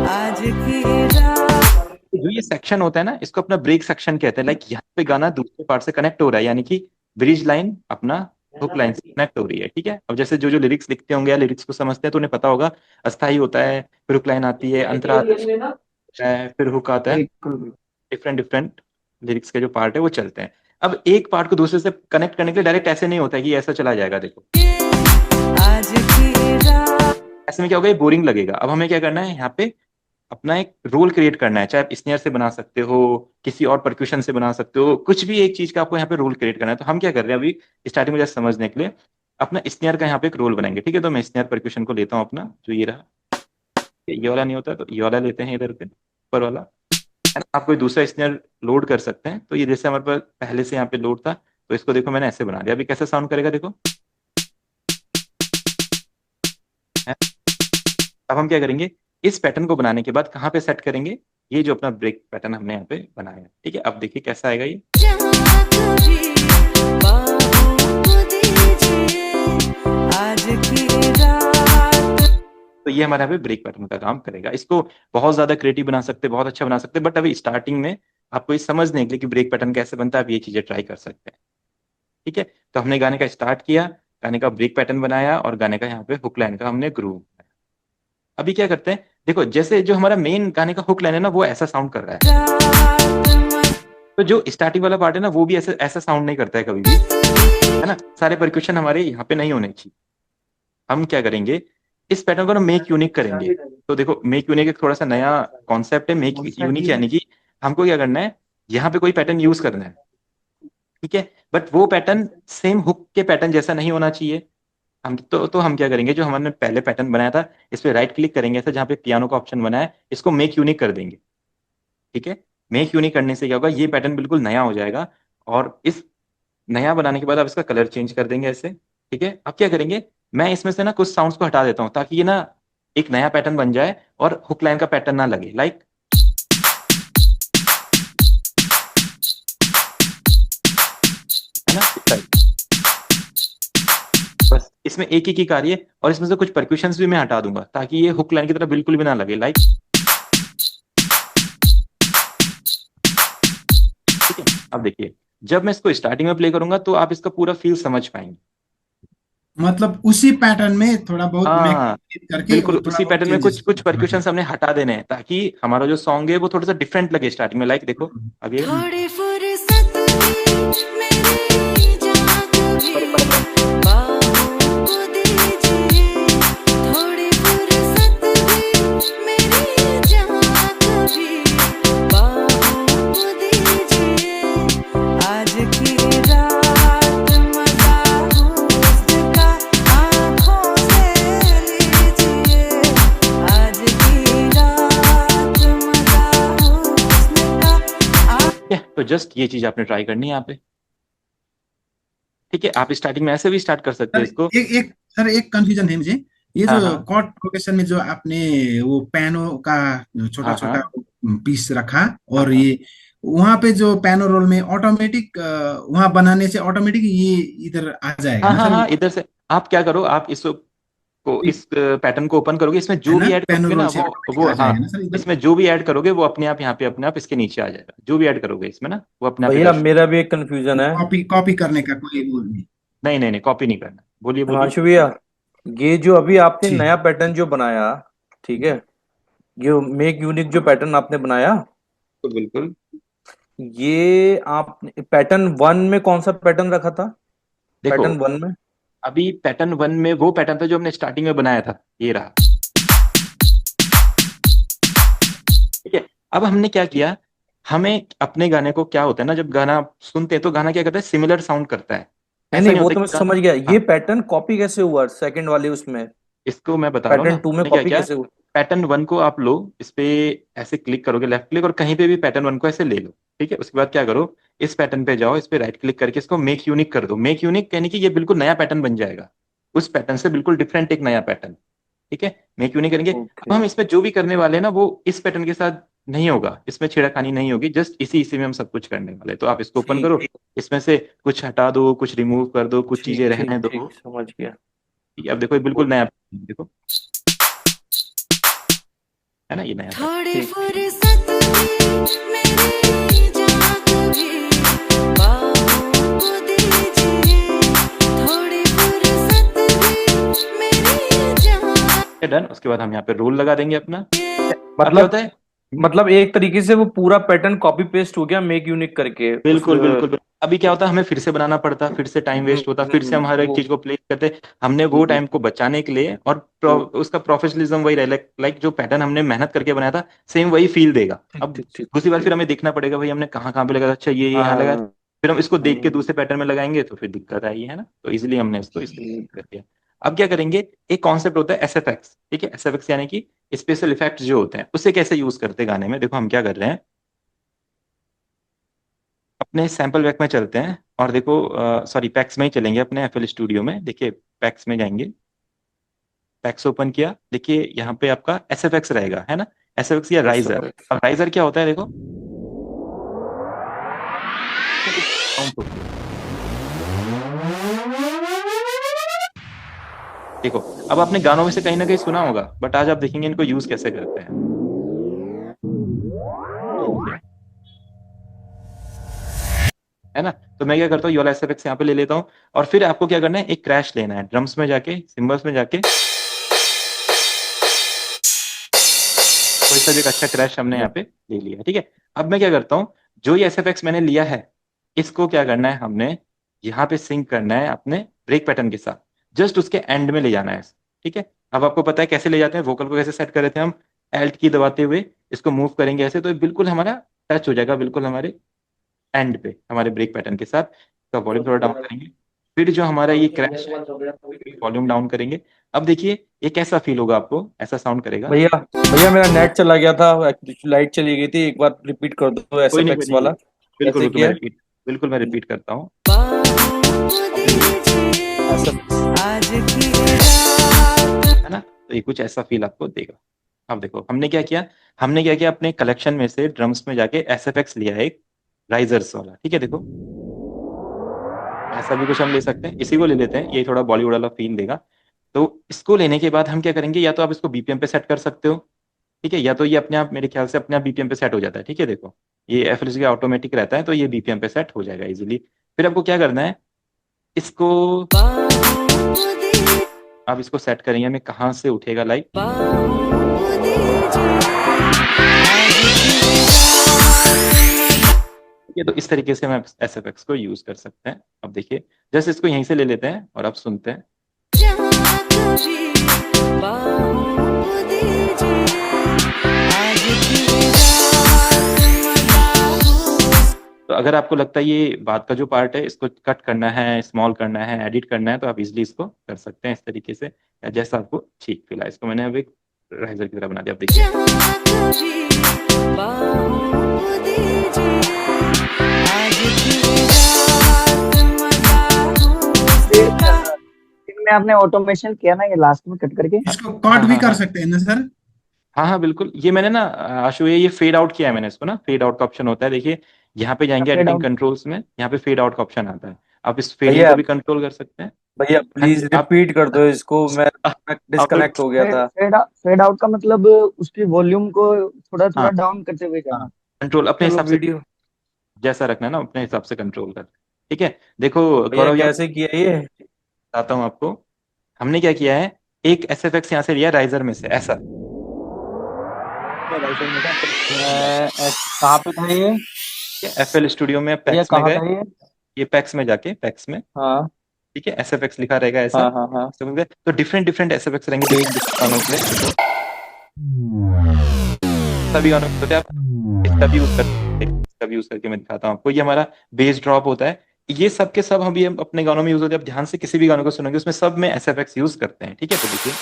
आज की रात जो ये सेक्शन होता है ना, इसको अपना ब्रेक सेक्शन कहते हैं। लाइक यहाँ पे गाना दूसरे पार्ट से कनेक्ट हो रहा है, यानी कि ब्रिज लाइन अपना हुक लाइन से कनेक्ट हो रही है। ठीक है, अब जैसे जो जो लिरिक्स लिखते होंगे या लिरिक्स को समझते हैं तो उन्हें पता होगा, अस्थाई होता है, फिर हुक लाइन आती है, अंतरा आता है, फिर हुक आता है। डिफरेंट डिफरेंट लिरिक्स के जो पार्ट है वो चलते हैं। अब एक पार्ट को दूसरे से कनेक्ट करने के लिए डायरेक्ट ऐसे नहीं होता है कि ऐसा चला जाएगा। देखो आज की रात ऐसे में क्या होगा, ये बोरिंग लगेगा। अब हमें क्या करना है, यहाँ पे अपना एक रोल क्रिएट करना है। चाहे आप स्नेयर से बना सकते हो, किसी और परक्यूशन से बना सकते हो, कुछ भी एक चीज का आपको यहाँ पे रोल क्रिएट करना है। तो हम क्या कर रहे हैं अभी स्टार्टिंग में जैसे समझने के लिए, अपना स्नेयर का यहाँ पे एक रोल बनाएंगे। ठीक है, तो मैं स्नेयर परक्यूशन को लेता हूँ अपना, जो ये रहा, ये वाला नहीं होता तो ये वाला लेते हैं इधर पे, ऊपर वाला, है ना। आप कोई दूसरा स्नेयर लोड कर सकते हैं। तो ये जैसे हमारे पास पहले से यहाँ पे लोड था, तो इसको देखो मैंने ऐसे बना दिया। अभी कैसे साउंड करेगा देखो, है? अब हम क्या करेंगे, इस पैटर्न को बनाने के बाद कहाँ पे सेट करेंगे, ये जो अपना ब्रेक पैटर्न हमने यहाँ पे बनाया है। ठीक है, अब देखिए कैसा आएगा ये। जहाँ कभी बाहों को दीजिए आज की रात तो ये हमारे यहाँ पे ब्रेक पैटर्न का काम करेगा। इसको बहुत ज्यादा क्रिएटिव बना सकते हैं, बहुत अच्छा बना सकते हैं, बट अभी स्टार्टिंग में आपको ये समझने के लिए कि ब्रेक पैटर्न कैसे बनता है, आप ये चीजें ट्राई कर सकते हैं। ठीक है, तो हमने गाने का स्टार्ट किया, गाने का ब्रेक पैटर्न बनाया और गाने का यहाँ पे हुक लाइन का हमने ग्रूव बनाया। अभी क्या करते हैं, देखो जैसे जो हमारा मेन गाने का हुक लाइन है ना वो ऐसा साउंड कर रहा है, तो जो स्टार्टिंग वाला पार्ट है ना वो भी ऐसा ऐसा साउंड नहीं करता है कभी भी, है ना। सारे परक्यूशन हमारे यहाँ पे नहीं होने चाहिए। हम क्या करेंगे, इस पैटर्न को ना मेक यूनिक करेंगे। तो देखो मेक यूनिक एक थोड़ा सा नया कॉन्सेप्ट है। मेक यूनिक यानी कि हमको क्या करना है, यहाँ पे कोई पैटर्न यूज करना है, ठीक है, बट वो पैटर्न सेम हुक के पैटर्न जैसा नहीं होना चाहिए। हम तो हम क्या करेंगे, जो हमने पहले पैटर्न बनाया था इस पे राइट क्लिक करेंगे, ऐसा जहाँ पे पियानो का ऑप्शन बना है इसको मेक यूनिक कर देंगे, ठीक है। मेक यूनिक करने से क्या होगा, ये पैटर्न बिल्कुल नया हो जाएगा, और इस नया बनाने के बाद आप इसका कलर चेंज कर देंगे ऐसे, ठीक है। अब क्या करेंगे, मैं इसमें से ना कुछ साउंड्स को हटा देता हूँ ताकि ये ना एक नया पैटर्न बन जाए और हुक लाइन का पैटर्न ना लगे, लाइक है ना इस टाइप। बस इसमें एक ही कार्य है, और इसमें से कुछ परक्यूशंस भी मैं हटा दूंगा ताकि ये हुक लाइन की तरह बिल्कुल भी ना लगे, लाइक, ठीक है। अब देखिए जब मैं इसको स्टार्टिंग में प्ले करूंगा तो आप इसका पूरा फील समझ पाएंगे। मतलब उसी पैटर्न में थोड़ा बहुत हाँ मैक करके बिल्कुल, थोड़ा उसी बहुत पैटर्न में चेंजेस। कुछ कुछ परक्यूशन हमने हटा देने हैं ताकि हमारा जो सॉन्ग है वो थोड़ा सा डिफरेंट लगे स्टार्टिंग में, लाइक देखो अब ये थोड़ी फुर्सत भी मेरी जहाँ कभी बाहों को दीजिए, थोड़ी फुर्सत भी मेरी जहाँ कभी बाहों को दीजिए, आज की रात मजा उसका आँखों से लीजिए, आज की रात मजा उसका। तो जस्ट ये चीज आपने ट्राई करनी है यहाँ पे, ठीक है। आप स्टार्टिंग में ऐसे भी स्टार्ट कर सकते सर हैं इसको। एक कंफ्यूजन है मुझे, ये हाँ जो हाँ कॉर्ड प्रोग्रेशन में जो आपने वो पियानो का छोटा हाँ छोटा हाँ पीस रखा, हाँ और हाँ ये वहां पे जो पियानो रोल में ऑटोमेटिक वहां बनाने से ऑटोमेटिक ये इधर आ जाएगा हाँ ना हाँ सर, हाँ, इधर से आप क्या करो, आप इसको इस पैटर्न को ओपन करोगे, इसमें है जो ना, भी ऐड पियानो करोगे रोल ना से ऑटोमेटिक वो आ हाँ, जाएगा ना सर इधर। इसमें जो भी ऐड करोगे वो अपने आप यहाँ पे अपने आप इसके नीचे आ जाएगा। जो भी ऐड करोगे इसमें ना वो अपने आप भैया इधर। मेरा भी एक कंफ्यूजन है। कॉपी कॉपी करने का कोई वो नहीं। नहीं नहीं नहीं, कॉपी नहीं करना, बोलिए बोलिए। हिमांशु भैया, ये जो अभी आपने जी नया पैटर्न जो बनाया, ठीक है, ये मेक यूनिक जो पैटर्न आपने बनाया, तो बिल्कुल ये आप पैटर्न वन में कौन सा पैटर्न रखा था? देखो, पैटर्न वन में अभी पैटर्न वन में वो पैटर्न था जो हमने स्टार्टिंग में बनाया था, ये रहा, ठीक है। अब हमने क्या किया, हमें अपने गाने को क्या होता है ना, जब गाना सुनते हैं तो गाना क्या करता है, सिमिलर साउंड करता है। नहीं ऐसा नहीं, नहीं वो होता तो मैं कि गाना, समझ गया। हाँ ये पैटर्न कॉपी कैसे हुआ सेकंड वाले उसमें? इसको मैं बता रहा हूँ ना पैटर्न टू में हमने क्या कॉपी किया। कैसे हुआ? पैटर्न वन को आप लो, इस पे ऐसे क्लिक करोगे लेफ्ट क्लिक, और कहीं पे भी पैटर्न वन को ऐसे ले लो, ठीक है। उसके बाद क्या करो, इस पैटर्न पे जाओ, इस पे राइट क्लिक करके इसको मेक यूनिक कर दो। मेक यूनिक यानी कि ये बिल्कुल नया पैटर्न बन जाएगा, उस पैटर्न से बिल्कुल डिफरेंट एक नया पैटर्न, ठीक है। मेक यूनिक करेंगे। अब ओके हम इसमें जो भी करने वाले हैं ना वो इस पैटर्न के साथ नहीं होगा, इसमें छेड़खानी नहीं होगी, जस्ट इसी इसी में हम सब कुछ करने वाले हैं। तो आप इसको ओपन ठीक करो, इसमें से कुछ हटा दो, कुछ रिमूव कर दो, कुछ ठीक चीजें ठीक रहने दो, ठीक, समझ गया। ठीक है। अब देखो ये बिल्कुल नया pattern है, देखो है ना, ये नया पैटर्न। थोड़ी ठीक फुर्सत भी मेरी जहाँ कभी बाहों को दीजिए, थोड़ी फुर्सत भी मेरी जहाँ डन। उसके बाद हम यहाँ पे रोल लगा देंगे अपना। अब क्या मतलब होता है, मतलब एक तरीके से वो पूरा पैटर्न कॉपी पेस्ट हो गया मेक यूनिक करके उस बिल्कुल बिल्कुल बिल्कुल। अभी क्या होता है, हमें फिर से बनाना पड़ता, फिर से टाइम वेस्ट होता, फिर से हम हर एक वो चीज को प्ले करते। हमने वो टाइम को बचाने के लिए, और उसका प्रोफेशनलिज्म वही रहे, लाइक जो पैटर्न हमने मेहनत करके बनाया था सेम वही फील देगा। ठीक अब ठीक ठीक दूसरी बार ठीक। फिर हमें देखना पड़ेगा भाई हमने कहाँ कहाँ पे लगा था, अच्छा ये यहाँ लगा था। हाँ फिर हम इसको देख के हम्म, दूसरे पैटर्न में लगाएंगे तो फिर दिक्कत आएगी, है ना। तो इसलिए हमने इसको इस तरीके ठीक। से कर दिया। अब क्या करेंगे, एक कॉन्सेप्ट होता है एसएफएक्स, ठीक है। एसएफएक्स यानी कि स्पेशल इफेक्ट्स जो होते हैं, उसे कैसे यूज करते हैं गाने में। देखो हम क्या कर रहे हैं, अपने सैंपल बैक में चलते हैं, और देखो सॉरी पैक्स में ही चलेंगे, अपने एफएल स्टूडियो में। देखिए पैक्स में जाएंगे, पैक्स ओपन किया, देखिए यहाँ पे आपका एसएफएक्स रहेगा, है ना। एसएफएक्स या ऐसा राइजर। अब राइजर क्या होता है, देखो देखो, अब आपने गानों में से कहीं ना कहीं सुना होगा, बट आज आप देखेंगे इनको यूज कैसे करते हैं, है ना। तो मैं क्या करता हूँ, ये वाला SFX यहाँ पे ले लेता हूँ और फिर आपको क्या करना है, एक क्रैश लेना है, ड्रम्स में जाके, सिम्बल्स में जाके कोई सा भी एक अच्छा क्रैश हमने यहाँ पे ले लिया, ठीक है। अब मैं क्या करता हूँ, जो ये SFX मैंने लिया है इसको क्या करना है, हमने यहाँ पे सिंक करना है अपने ब्रेक पैटर्न के साथ, जस्ट उसके एंड में ले जाना है, ठीक है। अब आपको पता है कैसे ले जाते हैं, वोकल को कैसे सेट कर रहे थे हम, एल्ट की दबाते हुए इसको मूव करेंगे ऐसे, तो ये बिल्कुल हमारा टच हो जाएगा बिल्कुल हमारे एंड पे, हमारे ब्रेक पैटर्न के साथ। तो वॉल्यूम थोड़ा डाउन करेंगे, फिर जो हमारा ये क्रैश है वॉल्यूम डाउन करेंगे। अब देखिए ये कैसा फील होगा आपको, ऐसा साउंड करेगा। भैया भैया मेरा नेट चला गया था, लाइट चली गई थी, एक बार रिपीट कर दो कोई नहीं कोई SFX नहीं, वाला बिल्कुल कैसे बिल्कुल मैं किया रिपीट, बिल्कुल मैं रिपीट करता हूँ। है ना, तो ये कुछ ऐसा फील आपको देगा। अब देखो हमने क्या किया, अपने कलेक्शन में से ड्रम्स में जाके SFX लिया है एक राइजर्स वाला, ठीक है। देखो ऐसा भी कुछ हम ले सकते हैं, इसी को ले लेते हैं, ये थोड़ा बॉलीवुड वाला फील देगा। तो इसको लेने के बाद हम क्या करेंगे, या तो आप इसको BPM पे सेट कर सकते हो, ठीक है, या तो ये अपने आप, मेरे ख्याल से अपने आप BPM पे सेट हो जाता है, ठीक है। देखो ये FLC का ऑटोमेटिक रहता है, तो ये BPM पे सेट हो जाएगा इजीली। फिर आपको क्या करना है, इसको आप इसको सेट करेंगे, हमें कहाँ से उठेगा लाइक, ये तो इस तरीके से हम SFX को यूज कर सकते हैं। अब देखिए जस्ट इसको यहीं से ले लेते हैं और अब सुनते हैं। तो अगर आपको लगता है ये बात का जो पार्ट है इसको कट करना है, स्मॉल करना है, एडिट करना है, तो आप इजीली इसको कर सकते हैं इस तरीके से, या जैसा आपको ठीक फील है। इसको मैंने अब एक राइजर की तरह बना दिया। आप देखिए इनमें आपने ऑटोमेशन किया ना, ये लास्ट में कट करके। इसको कट भी कर सकते हैं ना सर? हाँ हाँ बिल्कुल, ये मैंने ना आशु ये फेड आउट किया है मैंने इसको ना, फेड आउट का ऑप्शन होता है, देखिए यहाँ पे जाएंगे फेड एडिटिंग आउट। कंट्रोल्स में, यहाँ पे फेड आउट का ऑप्शन आता है, आप इस फेडिंग भैया को भी कंट्रोल कर सकते हैं। भैया हाँ प्लीज जी, आप रिपीट कर दो इसको, मैं आप लोग, डिस्कनेक्ट हो गया था। फेड आउट का मतलब उसकी वॉल्यूम को थोड़ा थोड़ा हाँ डाउन करते हुए हाँ, जाना। कंट्रोल अपने चलो हिसाब से वीडियो जैसा रखना है ना, अपने हिसाब से कंट्रोल कर, ठीक है। देखो भैया गौरव यहाँ कैसे किया ये? बताता हूँ आपको, हमने क्या किया है, एक SFX यहाँ से लिया राइजर में से ऐसा, राइजर में कहाँ पे था ये? FL स्टूडियो में भैया पैक्स में कहाँ गए, था ये? ये पैक्स में जाके, पैक्स में, हाँ ठीक है, SFX लिखा रहेगा ऐसा, हाँ हाँ हाँ। समझ गए। तो डिफरेंट डिफरेंट SFX रहेंगे डिफरेंट गानों पे, सभी गानों पे होते हैं, आप इसका भी यूज कर, इसका भी यूज करके मैं दिखाता हूँ आपको। ये हमारा बेस ड्रॉप होता है, ये सब के सब हम ये अपने गानों में यूज होते हैं। आप ध्यान से किसी भी गानों को सुनोगे उसमें सब में SFX यूज करते हैं, ठीक है। तो देखिए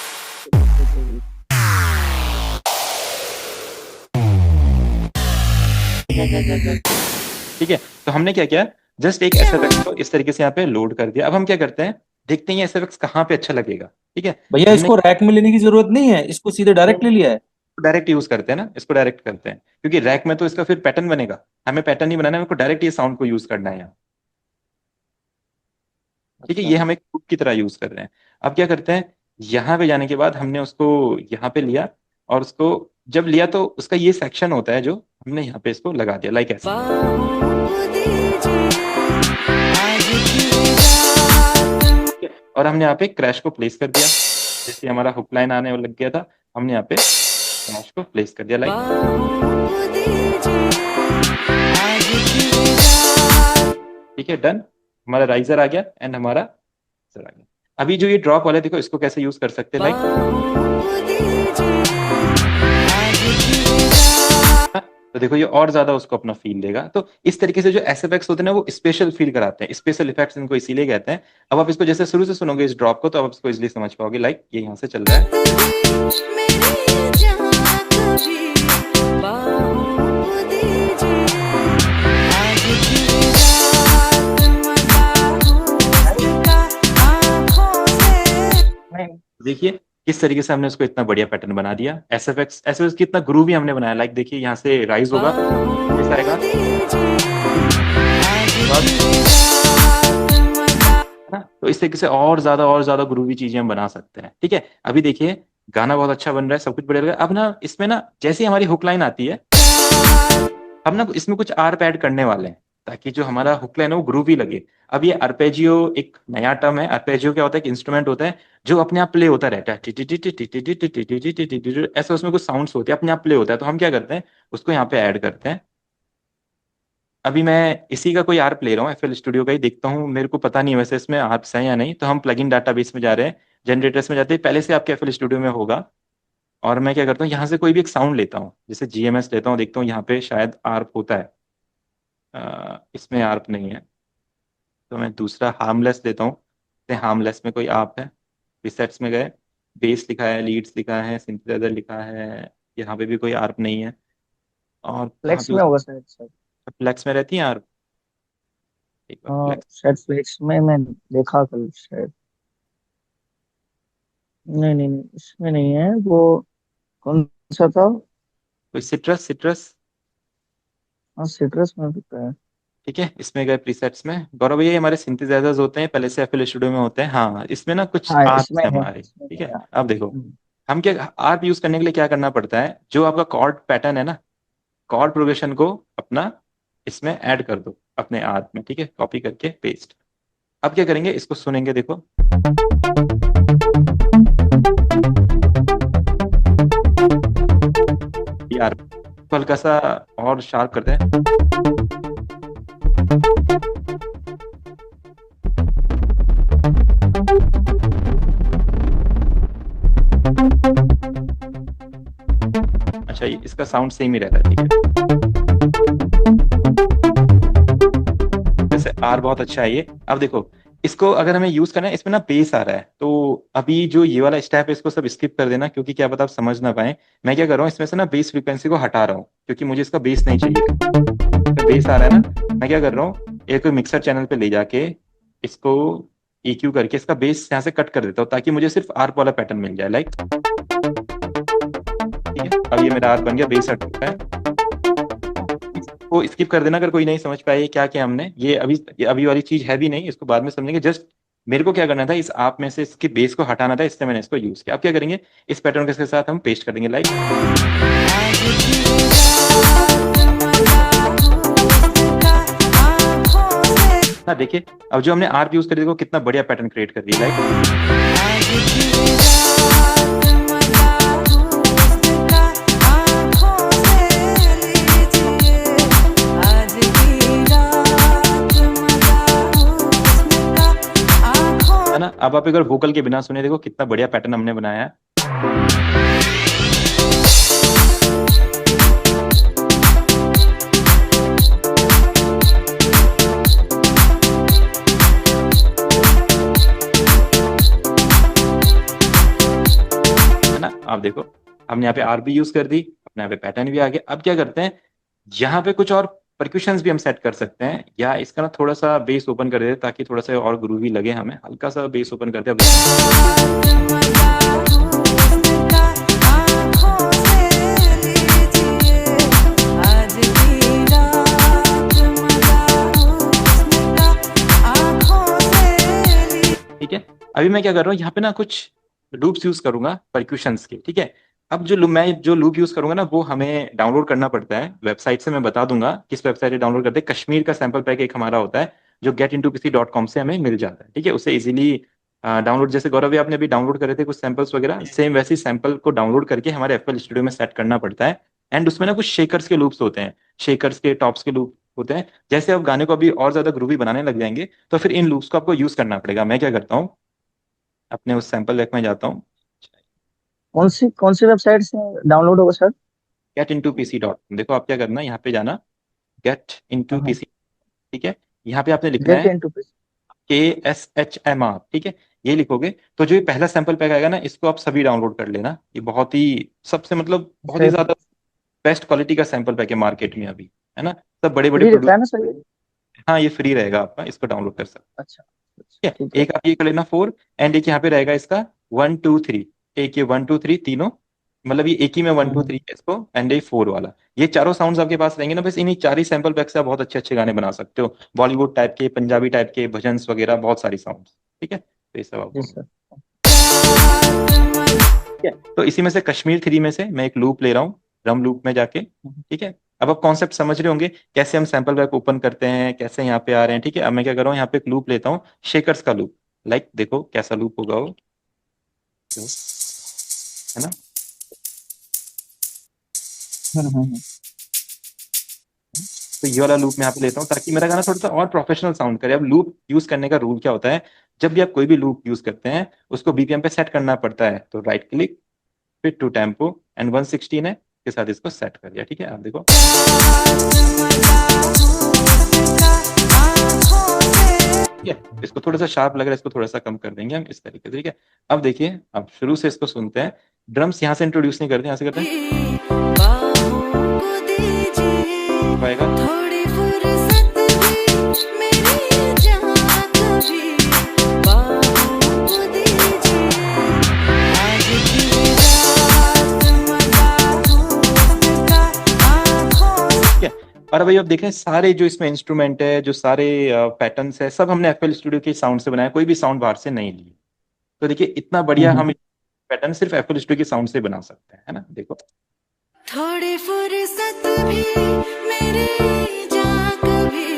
ठीक है, तो हमने क्या किया, जस्ट एक SFX को इस तरीके से यहाँ पे लोड कर दिया। अब हम क्या करते हैं, देखते हैं ये SFX कहाँ पे अच्छा लगेगा, ठीक है। भैया इसको रैक में लेने की जरूरत नहीं है, इसको सीधे डायरेक्ट ले लिया है। डायरेक्ट यूज करते हैं ना, इसको डायरेक्ट करते हैं, क्योंकि रैक में तो इसका फिर पैटर्न बनेगा, हमें पैटर्न नहीं बनाना है, हमको डायरेक्ट ये साउंड को यूज करना है यहाँ, ठीक है। अच्छा ये हम एक लूप की तरह यूज कर रहे हैं। अब क्या करते हैं, यहाँ पे जाने के बाद हमने उसको यहाँ पे लिया, और उसको जब लिया तो उसका ये सेक्शन होता है जो हमने यहाँ पे इसको लगा दिया लाइक ऐसा, ठीक है? और हमने यहाँ पे क्रैश को प्लेस कर दिया, जैसे हमारा हुक लाइन आने लग गया था, हमने यहाँ पे क्रैश को प्लेस कर दिया लाइक, ठीक है, डन। हमारा राइजर आ गया एंड हमारा राइजर आ गया। अभी जो ये ड्रॉप वाला है, देखो इसको कैसे यूज कर सकते हैं लाइक, तो देखो ये और ज्यादा उसको अपना फील देगा। तो इस तरीके से जो SFX होते हैं ना, वो स्पेशल फील कराते हैं, स्पेशल इफेक्ट्स इनको इसीलिए कहते हैं। अब आप इसको जैसे शुरू से सुनोगे इस ड्रॉप को, तो आप इसको इजीली समझ पाओगे, लाइक ये यहाँ से चल रहा है, देखिए किस तरीके से हमने उसको इतना बढ़िया पैटर्न बना दिया। SFX की इतना ग्रूव भी हमने बनाया, लाइक देखिए यहाँ से राइज होगा, इस आएगा ना, तो इस तरीके से और ज्यादा ग्रूवी चीजें हम बना सकते हैं, ठीक है। अभी देखिए गाना बहुत अच्छा बन रहा है, सब कुछ बढ़िया लग रहा है। अब ना इसमें ना जैसे ही हमारी हुक लाइन आती है, हम ना इसमें कुछ आर्प ऐड करने वाले हैं, ताकि जो हमारा हुक लाइन है वो ग्रूवी लगे। अब ये अर्पेजियो एक नया टर्म है। अर्पेजियो क्या होता है? एक इंस्ट्रूमेंट होता है जो अपने आप प्ले होता रहता है, ऐसे उसमें कुछ साउंड्स होते हैं, अपने आप प्ले होता है। तो हम क्या करते हैं, उसको यहाँ पे ऐड करते हैं। अभी मैं इसी का कोई आर्प ले रहा हूँ, एफएल स्टूडियो का ही, देखता हूँ, मेरे को पता नहीं है वैसे इसमें आर्प्स है या नहीं। तो हम प्लगइन डाटाबेस में जा रहे हैं, जनरेटर्स में जाते हैं, पहले से आपके एफएल स्टूडियो में होगा। और मैं क्या करता हूँ, यहाँ से कोई भी एक साउंड लेता हूँ, जैसे जीएमएस लेता हूँ, देखता हूँ यहाँ पे शायद आर्प होता है। इसमें आर्प नहीं है, तो मैं दूसरा हार्मलेस लेता हूँ। हार्मलेस में कोई आर्प है? प्रीसेट्स में गए, बेस लिखा है, लीड्स लिखा है, सिंथेसाइजर लिखा है, यहाँ पे भी कोई आर्प नहीं है। और कहाँ फ्लेक्स पे? में होगा शायद सर। फ्लेक्स में रहती है आर्प? एक बार हाँ फ्लेक्स। शायद फ्लेक्स में मैं देखा कल शायद। नहीं नहीं नहीं, इसमें नहीं है वो। कौन सा था? कोई सिट्रस, सिट्रस। हाँ सिट्रस में होता है। ठीक है, इसमें गए प्रीसेट्स में। गौरव भैया, ये हमारे सिंथेसाइजर्स होते हैं, पहले से एफएल स्टूडियो में होते हैं। हाँ, इसमें ना कुछ हाँ आर्प्स इसमें हैं है, हमारे। इसमें ठीक है है, यार। अब देखो, हम क्या आर्प यूज करने के लिए क्या करना पड़ता है, जो आपका कॉर्ड पैटर्न है ना, कॉर्ड प्रोग्रेशन को अपना इसमें ऐड कर दो अपने आर्प में। ठीक है, कॉपी करके पेस्ट। अब क्या करेंगे, इसको सुनेंगे, देखो। ये आर्प को हल्का सा और शार्प करते हैं। अच्छा, ये इसका साउंड सेम ही रहता है। ठीक है, जैसे आर बहुत अच्छा है ये। अब देखो, इसको अगर हमें यूज करना है, इसमें ना बेस आ रहा है, तो अभी जो ये वाला स्टेप है इसको सब स्किप कर देना, क्योंकि क्या पता आप समझ ना पाए। मैं क्या कर रहा हूँ, इसमें से ना बेस फ्रीक्वेंसी को हटा रहा हूँ, क्योंकि मुझे इसका बेस नहीं चाहिए। तो बेस आ रहा है ना, मैं क्या कर रहा हूँ, एक मिक्सर चैनल पे ले जाके इसको EQ करके इसका बेस यहाँ से कट कर देता हूँ, ताकि मुझे सिर्फ आर्प वाला पैटर्न मिल जाए। लाइक, ठीक है, अब ये मेरा आर्प बन गया, बेस हट चुका है। इसको स्किप कर देना अगर कोई नहीं समझ पाए ये क्या किया हमने। ये अभी वाली चीज है भी नहीं, इसको बाद में समझेंगे। जस्ट मेरे को क्या करना था, इस आप में से इसके बेस को हटाना था, इससे मैंने इसको यूज किया। अब क्या करेंगे, इस पैटर्न के साथ हम पेस्ट कर देंगे। लाइक, हाँ देखिए, अब जो हमने आर्प यूज कर देखो कितना बढ़िया पैटर्न क्रिएट कर दिया। लाइक, है ना। अब आप अगर वोकल के बिना सुने देखो कितना बढ़िया पैटर्न हमने बनाया है। है ना, आप देखो, हमने यहाँ पे आर भी यूज कर दी, अपने यहाँ पे पैटर्न भी आ गया। अब क्या करते हैं, यहाँ पे कुछ और परक्यूशंस भी हम सेट कर सकते हैं, या इसका ना थोड़ा सा बेस ओपन कर देते ताकि थोड़ा सा और ग्रूवी लगे हमें। हल्का सा बेस ओपन करते हैं। ठीक है, अभी मैं क्या कर रहा हूँ, यहाँ पे ना कुछ लूप्स यूज करूंगा परक्यूशंस के। ठीक है, अब मैं जो लूप यूज करूंगा ना, वो हमें डाउनलोड करना पड़ता है वेबसाइट से। मैं बता दूंगा किस वेबसाइट से डाउनलोड करते हैं। कश्मीर का सैंपल पैक एक हमारा होता है, जो getintopc.com से हमें मिल जाता है। ठीक है, उसे इजीली डाउनलोड, जैसे गौरव जी आपने अभी डाउनलोड करे थे कुछ सैंपल्स वगैरह, सेम वैसे ही सैंपल को डाउनलोड करके हमारे एफएल स्टूडियो में सेट करना पड़ता है। एंड उसमें ना कुछ शेकर्स के लूप्स होते हैं, शेकर्स के टॉप्स के लूप होते हैं। जैसे आप गाने को अभी और ज्यादा ग्रूवी बनाने लग जाएंगे, तो फिर इन लूप्स को आपको यूज करना पड़ेगा। मैं क्या करता हूँ, अपने उस सैंपल डेक में जाता हूँ। कौन सी वेबसाइट से डाउनलोड होगा सर? getintopc.com, देखो आप क्या करना है, यहाँ पे जाना, गेट इनटू हाँ पीसी। ठीक है, यहाँ पे आपने लिखना गेट है इनटू पीसी। KSHMR। ठीक है, ये लिखोगे तो जो ये पहला सैंपल पैक आएगा ना, इसको आप सभी डाउनलोड कर लेना। ये बहुत ही सबसे मतलब बहुत ही ज्यादा बेस्ट क्वालिटी का सैंपल पैक है मार्केट में अभी, है ना। सब बड़े बड़े फ्री रहता है प्रोड्यूसर, ना सर ये? हाँ ये फ्री रहेगा आपका, इसको डाउनलोड कर सकते अच्छा हैं। ठीक ठीक है, है। एक आप ये कर लेना 4, एंड एक यहाँ पे रहेगा इसका 1 2 3। एक ये 1 2 3 तीनों, मतलब ये एक ही में 1 2 3 है इसको, एंड ये 4 वाला। ये चारों साउंड्स आपके पास रहेंगे ना, बस इन्हीं 4 ही सैंपल पैक से आप बहुत अच्छे अच्छे गाने बना सकते हो। बॉलीवुड टाइप के, पंजाबी टाइप के, भजन्स वगैरह, बहुत सारी साउंड्स। ठीक है, तो ये सब जी आपको। सर। ठीक है, तो इसी में से कश्मीर 3 में से मैं एक लूप ले रहा हूँ, ड्रम लूप में जाके। ठीक है, अब आप कॉन्सेप्ट समझ रहे होंगे कैसे हम सैंपल बैग ओपन करते हैं, कैसे यहाँ पे आ रहे हैं। ठीक है, अब मैं क्या कर रहा हूँ, यहाँ पे एक लूप लेता हूँ, शेकर्स का लूप। लाइक देखो कैसा लूप होगा वो, है ना। हम्म। तो ये वाला लूप मैं यहाँ पे लेता हूँ ताकि मेरा गाना थोड़ा सा और प्रोफेशनल साउंड करे। अब लूप यूज करने का रूल क्या होता है, जब भी आप कोई भी लूप यूज करते हैं उसको बीपीएम पे सेट करना पड़ता है। तो राइट क्लिक, फिर टू टेम्पो एंड 116 है के साथ इसको सेट कर दिया। ठीक है, आप देखो, ठीक है, इसको थोड़ा सा शार्प लग रहा है, इसको थोड़ा सा कम कर देंगे हम इस तरीके से। ठीक है, अब देखिए, अब शुरू से इसको सुनते हैं। ड्रम्स यहाँ से इंट्रोड्यूस नहीं करते, यहाँ से करते हैं, आएगा। थोड़ी फुर्सत भी मेरी जहाँ कभी बाहों को दीजिए, आज की रात मजा होगा आँखों से। ठीक है, और भाई अब देखें सारे जो इसमें इंस्ट्रूमेंट है, जो सारे पैटर्न्स है, सब हमने एफएल स्टूडियो के साउंड से बनाया, कोई भी साउंड बाहर से नहीं लिए। तो देखिए इतना बढ़िया हम्म। हम पैटर्न सिर्फ एफएल स्टूडियो के साउंड से बना सकते हैं, है ना। देखो, थोड़ी फुर्सत भी मेरी जहाँ कभी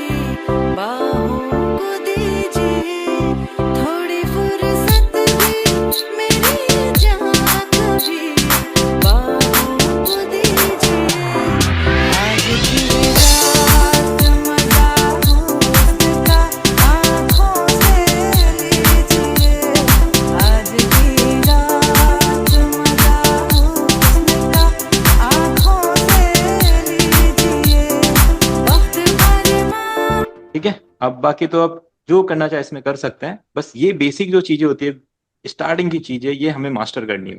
बाहों को दीजिए, थोड़ी फुर्सत भी मेरी जहाँ कभी बाहों को दीजिए, आज की रात मजा होगा आँखों से लीजिए, आज की रात मजा होगा आँखों से लीजिए, वक्त अरमान। ठीक है, अब बाकी तो अब जो करना चाहे इसमें कर सकते हैं। बस ये बेसिक जो चीजें होती है, स्टार्टिंग की चीजें, ये हमें मास्टर करनी है।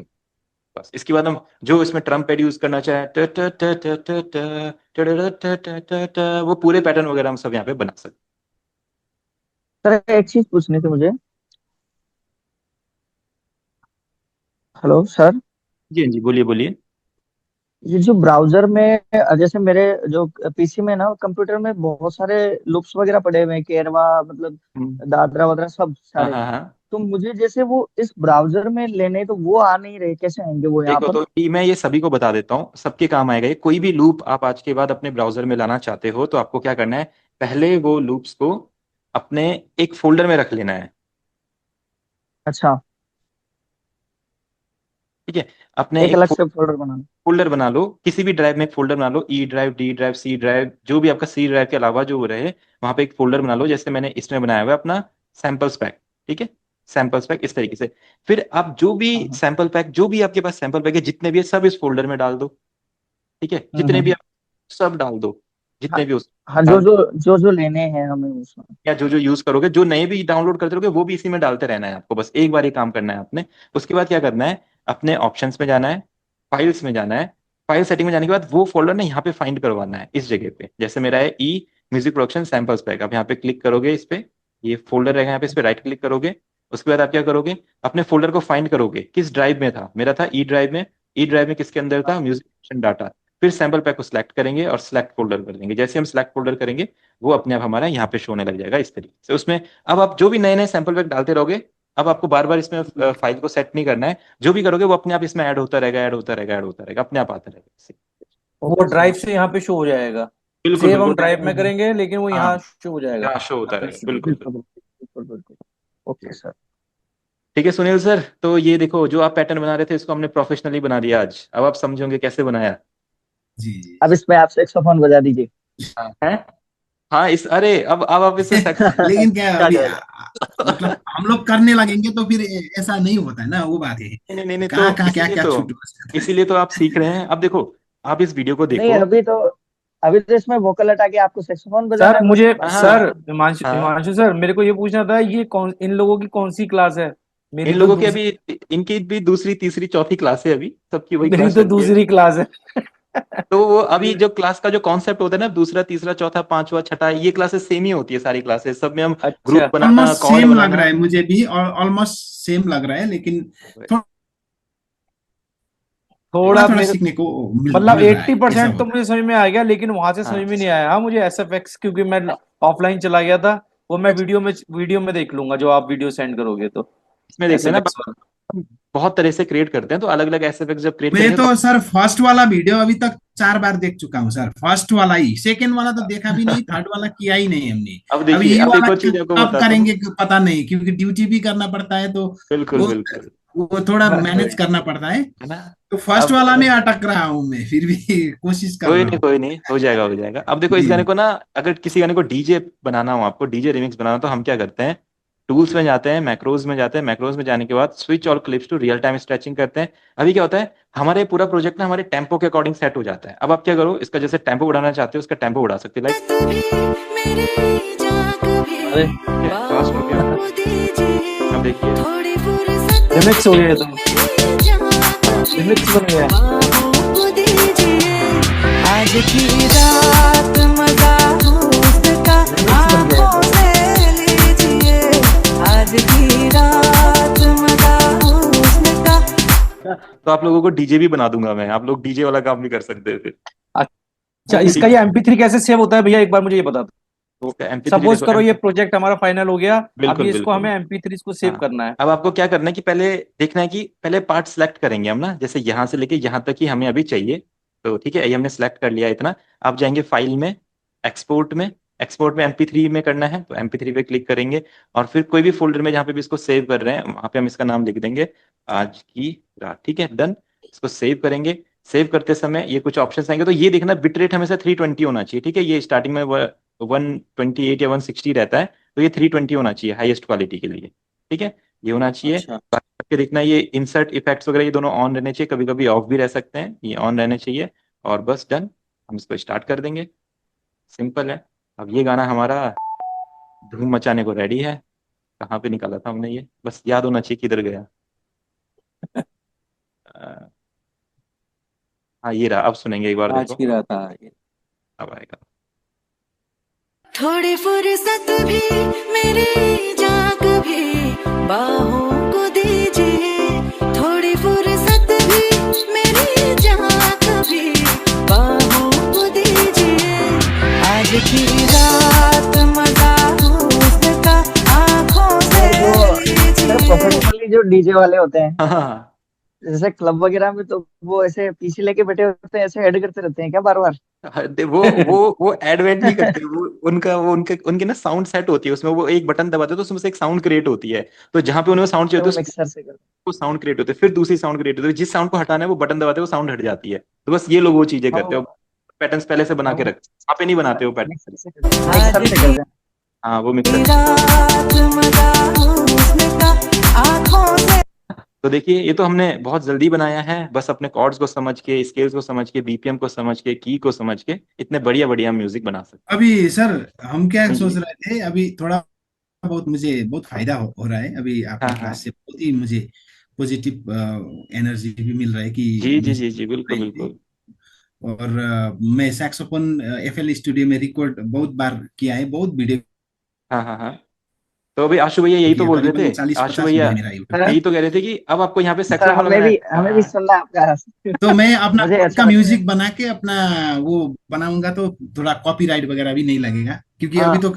बस इसके बाद हम जो इसमें ट्रम्प पैड यूज करना चाहे, ट ट ट ट ट ट ट ट ट ट ट, वो पूरे पैटर्न वगैरह हम सब यहाँ पे बना सकते सर एक चीज पूछनी थी मुझे। Hello sir. हैं। जी हाँ जी, बोलिए बोलिए। ये जो ब्राउजर में जैसे मेरे जो पीसी में ना कंप्यूटर में बहुत सारे लूप्स वगैरह पड़े हुए हैं, केरवा मतलब हम्म, दादरा वादरा सब हाँ सारे। हाँ हाँ। तो मुझे जैसे वो इस ब्राउजर में लेने तो वो आ नहीं रहे, कैसे आएंगे वो यहाँ देखो, पर? तो मैं ये सभी को बता देता हूँ, सबके काम आएगा ये। कोई भी लूप आप आज के बाद अपने ब्राउजर में लाना चाहते हो तो आपको क्या करना है, पहले वो लूप्स को अपने एक फोल्डर में रख लेना है। अच्छा। ठीक है, अपने एक एक अलग से फोल्डर बनाना। फोल्डर बना लो, किसी भी ड्राइव में एक फोल्डर बना लो, E drive, D drive, C drive, जो भी आपका सी ड्राइव के अलावा जो रहे, वहां पे एक फोल्डर बना लो। जैसे मैंने इसमें बनाया हुआ है अपना सैंपल्स पैक। ठीक है, सैंपल्स पैक इस तरीके से। फिर आप जो भी हाँ हाँ। सैंपल पैक, जो भी आपके पास सैंपल पैक है, जितने भी है सब इस फोल्डर में डाल दो। ठीक है, जितने भी हम्म। आप सब डाल दो, हाँ जितने भी उस हाँ, डाल, जो लेने हैं हमें उसमें। या जो जो यूज करोगे, जो नए भी डाउनलोड करते रहोगे वो भी इसी में डालते रहना है आपको। बस एक बार ही काम करना है आपने। उसके बाद क्या करना है, अपने ऑप्शंस में जाना है, फाइल्स में जाना है। फाइल सेटिंग में जाने के बाद वो फोल्डर ना यहाँ पे फाइंड करवाना है इस जगह पे। जैसे मेरा है ई म्यूजिक प्रोडक्शन सैंपल्स पैक, आप यहाँ पे क्लिक करोगे, इस पे ये फोल्डर रहेगा, यहाँ पे इस पे राइट क्लिक करोगे। उसके बाद आप क्या करोगे, अपने फोल्डर को फाइंड करोगे किस ड्राइव में था। मेरा था ई ड्राइव में। ई ड्राइव में किसके अंदर था, म्यूजिक प्रोडक्शन डाटा। फिर सैंपल पैक को सिलेक्ट करेंगे और सिलेक्ट फोल्डर कर देंगे। जैसे हम सिलेक्ट फोल्डर करेंगे वो अपने आप हमारा यहाँ पे शो होने लग जाएगा इस तरीके से। उसमें अब आप जो भी नए नए सैंपल पैक डालते रहोगे, अब आपको बार बार इसमें फाइल को सेट नहीं करना है। जो भी करोगे वो अपने आप इसमें ऐड होता रहेगा, ऐड होता रहेगा, ऐड होता रहेगा, अपने आप आता रहेगा इससे। वो ओके ड्राइव सर। से यहाँ पे शो हो जाएगा। बिल्कुल सेव हम बिल्कुल। ड्राइव में करेंगे लेकिन वो हाँ, यहाँ शो हो जाएगा। यहाँ शो होता रहेगा, बिल्कुल बिल्कुल। बिल्कुल बिल्कुल बिल्कुल। Okay sir. ठीक है सुनील सर, तो ये देखो जो आप पैटर्न बना रहे थे इसको हमने प्रोफेशनली बना दिया आज। अब आप समझोगे कैसे बनाया। जी जी। अब इसमें आप सैक्सोफोन बजा दीजिए। हाँ है, हाँ इस, अरे अब आप इसमें लेकिन क्या आ अभी जाएगा। मतलब हम लोग करने लगेंगे तो फिर ऐसा नहीं होता है ना, वो बात है। नहीं नहीं नहीं, कहाँ तो कहाँ क्या क्या छूट जाता है। इसीलिए तो आप सीख रहे हैं। अब देखो, आप इस वीडियो को नहीं, देखो। अभी तो इसमें वोकल हटा के आपको सैक्सोफोन बजाना सर है बस, मुझे बाकी हाँ सब। सर हिमांशु हाँ, हिमांशु सर, मेरे को ये पूछना था, ये कौन इन लोगों की कौन सी क्लास है? इन मेरी तो लोगों की दूसरी अभी, इनकी भी दूसरी तीसरी चौथी क्लास है अभी, सबकी वही मेरी क्लास तो चल रही है। दूसरी क्लास है। तो वो अभी जो क्लास का जो कॉन्सेप्ट होता है ना, दूसरा तीसरा चौथा पांचवा छठा, ये क्लासेस सेम ही होती है सारी क्लासेस। सब में हम ग्रुप अच्छा। बनाना, ऑलमोस्ट कॉर्ड सेम लग बनाना। रहा है मुझे भी, और ऑलमोस्ट सेम लग रहा है, लेकिन थोड़ा थोड़ा थोड़ा थोड़ा मेरे सीखने को मतलब मिल रहा है, ऐसा 80% तो होता मुझे समझ में आ गया, लेकिन वहां से हाँ, समझ में नहीं आया। हाँ मुझे एस एफ एक्स, क्योंकि मैं ऑफलाइन चला गया था। वो मैं वीडियो में देख लूंगा जो आप वीडियो सेंड करोगे तो। इसमें देख एस एफ लेना। एक्स वाला। बहुत तरह से क्रिएट करते हैं, तो अलग अलग ऐसे इफेक्ट जब क्रिएट मैं करेंगे तो सर फर्स्ट वाला वीडियो अभी तक 4 बार देख चुका हूँ सर, फर्स्ट वाला ही। सेकंड वाला तो देखा भी नहीं, थर्ड वाला किया ही नहीं हमने। अब अब देखिए, ये अब एक वाला और चीज आपको कब बताता हूँ। करेंगे पता नहीं, क्योंकि ड्यूटी भी करना पड़ता है, तो बिल्कुल वो बिल्कुल। वो थोड़ा मैनेज वही, करना पड़ता है। है ना। तो फर्स्ट अब वाला में अटक रहा हूँ मैं, फिर भी कोशिश कर कोई रहा नहीं हूँ। कोई नहीं, हो जाएगा हो जाएगा। अब देखो, इस जी गाने को ना, अगर किसी गाने को डीजे बनाना हो, आपको डीजे रिमिक्स बनाना हो, तो हम क्या करते हैं, टूल्स में जाते हैं, मैक्रोज में जाते हैं, मैक्रोज में जाने के बाद स्विच और clips to real time stretching करते हैं। अभी क्या होता है, हमारे पूरा प्रोजेक्ट ना हमारे टेम्पो के अकॉर्डिंग सेट हो जाता है। अब आप क्या करो, इसका जैसे टेम्पो बढ़ाना चाहते हो, उसका टेम्पो बढ़ा सकते हो, लाइक कभी मेरे जा कभी अरे फास्ट हो गया। बाहों को दीजिए अब देखिए, थोड़ी फुर्सत रिमिक्स हो गया ये तो, मेरी जान हाँ कभी रिमिक्स बन गया। बाहों को दीजिए आज की रात मजा उसका रिमिक्स बन गया ये आंखों तो। से लीजिए आज की रात मजा उसका। तो आप लोगों को डीजे भी बना दूंगा मैं, आप लोग डीजे वाला काम भी कर सकते हैं फिर। अच्छा, इसका ये MP3 कैसे सेव होता है भैया, एक बार मुझे ये बता दो। तो MP3 सपोज देखो, करो ये प्रोजेक्ट हमारा फाइनल हो गया, अब बिल्कुल ये इसको बिल्कुल। हमें MP3 को सेव हाँ, करना है। अब आपको क्या करना है कि पहले देखना है कि पहले पार्ट सेलेक्ट करेंगे हम ना, जैसे यहाँ से लेके यहाँ तक ही हमें अभी चाहिए। तो ठीक है, ये हमने सेलेक्ट कर लिया इतना। आप जाएंगे फाइल में, एक्सपोर्ट में, एक्सपोर्ट में MP3 में करना है, तो MP3 पे क्लिक करेंगे। और फिर कोई भी फोल्डर में जहाँ पे भी इसको सेव कर रहे हैं, वहां पे हम इसका नाम लिख देंगे आज की रात। ठीक है, डन। इसको सेव करेंगे। सेव करते समय ये कुछ ऑप्शन आएंगे, तो ये देखना बिट रेट हमेशा 320 होना चाहिए। ठीक है, ये स्टार्टिंग में 128 या 160 रहता है, तो ये 320 होना चाहिए हाईएस्ट क्वालिटी के लिए। ठीक है, ये होना चाहिए। अच्छा, करके देखना, ये इंसर्ट इफेक्ट्स वगैरह ये दोनों ऑन रहने चाहिए, कभी कभी ऑफ भी रह सकते हैं, ये ऑन रहने चाहिए। और बस डन, हम इसको स्टार्ट कर देंगे। सिंपल है। अब ये गाना हमारा धूम मचाने को रेडी है। कहाँ पे निकाला था हमने ये, बस याद होना चाहिए किधर गया। अ, हाँ ये रहा, अब सुनेंगे एक बार, आज देखो की रात आ ये। अब आएगा। थोड़ी फुर्सत भी मेरी जा कभी बाहों को दीजिए थोड़ी फुर्सत भी मेरी जा कभी बाहों को दीजिए आज की रात मजा उसका आंखों से सर जो सर लीजिए। प्रोफेशनली जो डीजे वाले होते हैं, हाँ जैसे क्लब वगैरह में, तो वो ऐसे पीसी लेके बैठे होते हैं, ऐसे ऐड करते रहते हैं क्या बार बार? हाँ, वो एडवेंट नहीं करते, वो उनका वो उनके उनके ना साउंड सेट होती है उसमें, वो एक बटन दबाते हैं तो उसमें से एक साउंड क्रिएट होती है। तो जहां पे उन्हें साउंड चाहिए तो वो होती है, मिक्सर से करते वो साउंड क्रिएट होते हैं, फिर दूसरी साउंड क्रिएट होती है, जिस साउंड को हटाना है वो बटन दबाते हैं, वो साउंड हट जाती है। तो बस ये लोग वो चीजें हैं। करते हैं, पैटर्न्स पहले से बना के रखते हैं, वहाँ पे नहीं बनाते वो पैटर्न। मिक्सर से करते हैं, आज मिक्सर से की करते हैं। हाँ वो मिक्सर। रात मजा उसका आंखों से। तो देखिए, ये तो हमने बहुत जल्दी बनाया है, बस अपने कॉर्ड्स को समझ के, स्केल्स को समझ के, बीपीएम को समझ के, की को समझ के इतने बढ़िया बढ़िया म्यूजिक बना सकते अभी सर हम क्या हैं। सोच जी। रहे थे, अभी थोड़ा बहुत मुझे बहुत फायदा हो रहा है अभी हाँ आपका क्लास हाँ। से, बहुत ही मुझे पॉजिटिव एनर्जी भी मिल रहा है जी कि जी मुझे जी जी, बिल्कुल बिल्कुल। और मैं सैक्सोफोन FL स्टूडियो में रिकॉर्ड बहुत बार किया है, बहुत वीडियो हाँ हाँ हाँ। तो अभी आशु भैया यही तो किया, बोल रहे करीबन थे, चालीस आशु पचास भैया वीडियो मेरा यूट्यूब सर यही तो कह रहे थे कि अब आपको यहाँ पे सर सैक्सोफोन लगाना है। हमें भी सुनना है आपका। तो मैं अपना मुझे खुद अच्छा का लगता है। म्यूजिक बना के अपना वो बनाऊंगा, तो थोड़ा कॉपीराइट वगैरह भी नहीं लगेगा, क्योंकि हाँ अभी तो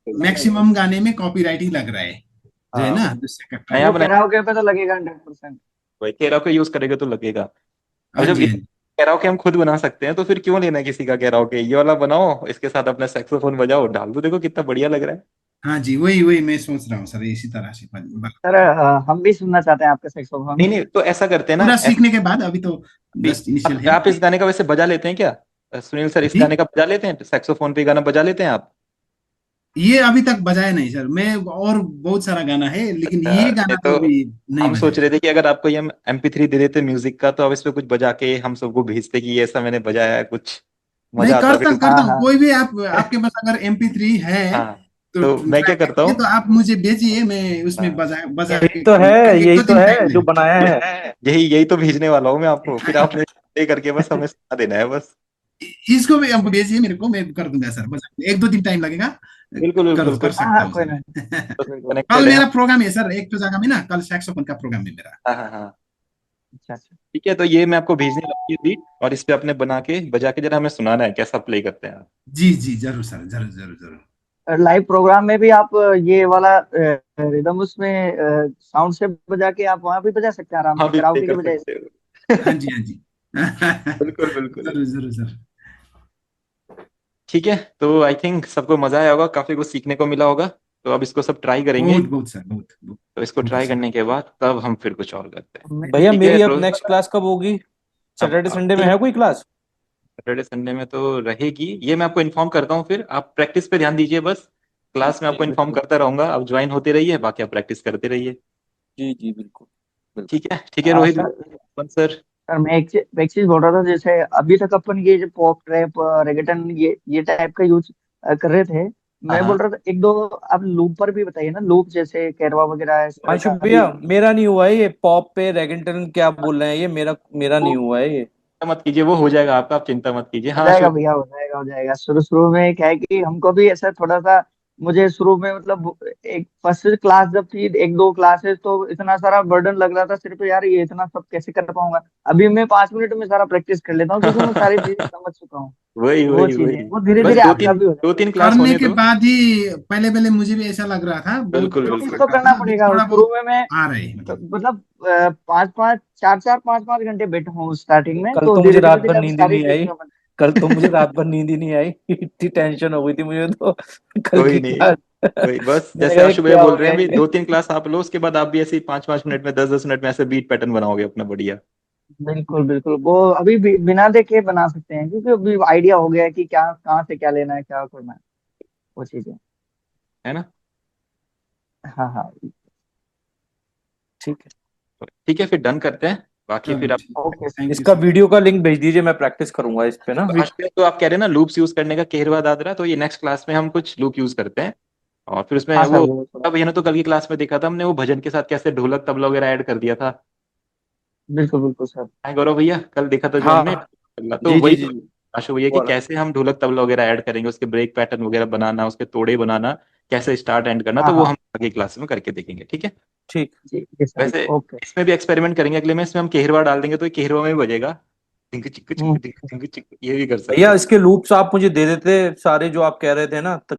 मैक्सिमम गाने में कॉपीराइट ही लग रहा है, जो है हाँ, ना दूसरे का नया वो ट्रैक। बनाया। कैराओके पे तो लगेगा 100%। वही कैराओके यूज करेगा तो लगेगा। अब हाँ जब जी हाँ इस जी। कैराओके हम खुद बना सकते हैं, तो फिर क्यों लेना किसी का कैराओके, ये वाला बनाओ, इसके साथ अपना सैक्सोफोन बजाओ, डाल दो, देखो कितना बढ़िया लग रहा है। हाँ जी, वही वही मैं सोच रहा हूँ सर, इसी तरह से सर हम भी सुनना चाहते हैं आपका सैक्सोफोन। नहीं नहीं, तो ऐसा करते हैं ना, पूरा ऐसा सीखने के बाद, अभी तो भी, जस्ट इनिशियल है। आप इस गाने का वैसे बजा लेते हैं क्या, सुनील सर, इस जी, गाने का बजा लेते हैं, सैक्सोफोन पे गाना बजा लेते हैं आप। ये अभी तक बजाया नहीं सर मैं, और बहुत सारा गाना है, लेकिन ये नहीं गाना तो तो अभी नहीं हम सोच बजाया। रहे थे कि अगर आपको ये हम MP3 दे देते म्यूजिक का, तो आप इस पे कुछ बजा के हम सबको भेजते कि ये ऐसा मैंने बजाया है कुछ, नहीं, मजा आता करता फिर। करता हाँ हूँ, हाँ। कोई भी आप आपके पास अगर MP3 है हाँ, तो तो मैं क्या ट्रैक करता है, हूँ। तो आप मुझे भेजिए, मैं उसमें हाँ, बजा बजा यही के तो है, करूँगा, एक यही दो तो दिन टाइम है जो लगेगा। बनाया है। यही यही तो भेजने वाला हूँ मैं आपको, फिर आपने प्ले करके बस हमें सुना देना है बस। इसको भी आप भेजिए मेरे को, मैं कर दूंगा सर, बस एक दो दिन टाइम लगेगा, बिल्कुल कर बिल्कुल, कर हाँ सकता हाँ हूँ कोई सर। ना। कुछ कल कनेक्टेड है। मेरा प्रोग्राम है सर, एक तो जगह में ना, कल सैक्सोफोन का प्रोग्राम है मेरा। हाँ हाँ हाँ। अच्छा अच्छा। ठीक है, तो ये मैं आपको भेजने लगी बीट, और इस पे अपने बना के बजा के जरा हमें सुनाना है कैसा प्ले करते हैं आप। जी जी, जरूर सर, जरूर जरूर जरूर। लाइव प्रोग्राम में भी आप ये वाला रिदम उसमें साउंड से बजा के आप वहां भी बजा सकते हैं आराम हाँ से, भी प्ले कराओके के कर बजाय। सकते हो। हाँ जी, हाँ जी। बिल्कुल बिल्कुल। जरूर जरूर सर। ठीक है, तो आई थिंक सबको मजा आया होगा, काफी कुछ सीखने को मिला होगा। तो अब इसको सब ट्राई करेंगे। बहुत बहुत सर, बहुत बहुत तो इसको बहुत ट्राई अच्छा। करने के बाद तब हम फिर कुछ और करते हैं। भैया ठीक है मेरी अब रोज। नेक्स्ट क्लास कब होगी? अब सैटरडे संडे में है कोई क्लास? सैटरडे संडे में तो रहेगी, ये मैं आपको इन्फॉर्म करता हूँ, फिर आप प्रैक्टिस पे ध्यान दीजिए बस। क्लास में जी आपको इन्फॉर्म बिल्कुल। करता रहूंगा, आप ज्वाइन होते रहिए, बाकी आप प्रैक्टिस करते रहिए। जी जी बिल्कुल बिल्कुल। ठीक है रोहित सर सर। सर मैं एक चीज बोल रहा था, जैसे अभी तक अपन ये जो पॉप ट्रैप रेगेटन ये टाइप का यूज कर रहे थे। हाँ मैं बोल हाँ। रहा था एक दो आप लूप पर भी बताइए ना, लूप जैसे कैरवा वगैरह इस तरह का आशु अभी। भैया मेरा नहीं हुआ है ये पॉप पे रेगेंटन, क्या बोल रहे हैं ये, मेरा मेरा वो नहीं हुआ है ये। चिंता मत कीजिए, वो हो जाएगा आपका, आप चिंता मत कीजिए। हो हाँ जाएगा भैया, हो जाएगा हो जाएगा। शुरू शुरू में क्या है कि हमको भी ऐसा थोड़ा सा, मुझे शुरू में मतलब एक फर्स्ट क्लास जब थी, एक दो क्लासेस, तो इतना सारा बर्डन लग रहा था सिर्फ, यार ये इतना सब कैसे कर पाऊंगा। अभी मैं 5 मिनट में सारा प्रैक्टिस कर लेता हूँ, क्योंकि मैं सारी चीजें समझ चुका हूँ। वही वो वही चीज है, वही। वो धीरे बस धीरे आपका भी हो दो जाएगा। तीन क्लास करने होने के दो। बाद ही पहले पहले मुझे भी ऐसा लग रहा था, बहुत बिल्कुल प्रैक्टिस बिल्कुल। तो लग रहा करना था। अभी पड़ेगा। थोड़ा शुरू बहुत में मैं आ रहे हैं मतलब। मतलब पाँच पाँच चार चार पाँच पाँच घंटे बैठा हूँ स्टार्टिंग में, कल तो तो मुझे धीरे रात धीरे भर धीरे अब नींद ही सारी नहीं आई। चीजें कल तो मुझे रात भर नींद ही नहीं आई। इतनी टेंशन हो गई थी मुझे तो कल कोई की नहीं, क्लास। कोई बस मैंने जैसे कहा ये आशु भैया क्या बोल हो रहे गया हैं, अभी ये। 2-3 क्लास आप लो, उसके बाद आप भी ऐसे ही 5-5 मिनट में 10-10 मिनट में ऐसे बीट पैटर्न बनाओगे अपना बढ़िया। बिल्कुल बिल्कुल। वो अभी बिना देखे बना सकते हैं, क्योंकि अभी आइडिया हो गया है कि क्या कहाँ से क्या लेना है, क्या करना है, वो चीजें। है ना? हाँ हाँ। ठीक है। ठीक है फिर डन करते हैं, बाकी चलो फिर आप। ठीक है, ओके सर। थैंक यू इसका सर। वीडियो का लिंक भेज दीजिए, मैं प्रैक्टिस करूंगा इस पे ना तो आशु भैया, तो आप कह रहे हैं ना लूप्स यूज करने का, केरवा दादरा, तो ये नेक्स्ट क्लास में हम कुछ लूप यूज करते हैं। और फिर उसमें हाँ सर, वो वो थोड़ा। अब भैया ने तो कल की क्लास में देखा था हमने, वो भजन के साथ कैसे ढोलक तबला वगैरह ऐड कर दिया था। बिल्कुल बिल्कुल सर। है गौरव भैया, कल देखा था जो हाँ हमने। तो जी जी वही जी तो जी। आशु भैया कि बोला। कैसे हम ढोलक तबला वगैरह ऐड करेंगे, उसके ब्रेक पैटर्न वगैरह बनाना, उसके तोड़े बनाना, कैसे स्टार्ट एंड करना, हाँ तो वो हाँ। हम आगे क्लास में करके देखेंगे। ठीक है। ठीक। जी जी सर, वैसे ओके। इसमें भी एक्सपेरिमेंट करेंगे अगले में, इसमें हम केहरवा डाल देंगे तो ये केहरवा में भी बजेगा। टिंक चिक चिक हम्म। टिंक टिंक चिक, ये भी कर सकते भैया हैं। इसके लूप्स आप मुझे दे देते सारे जो आप कह रहे थे ना,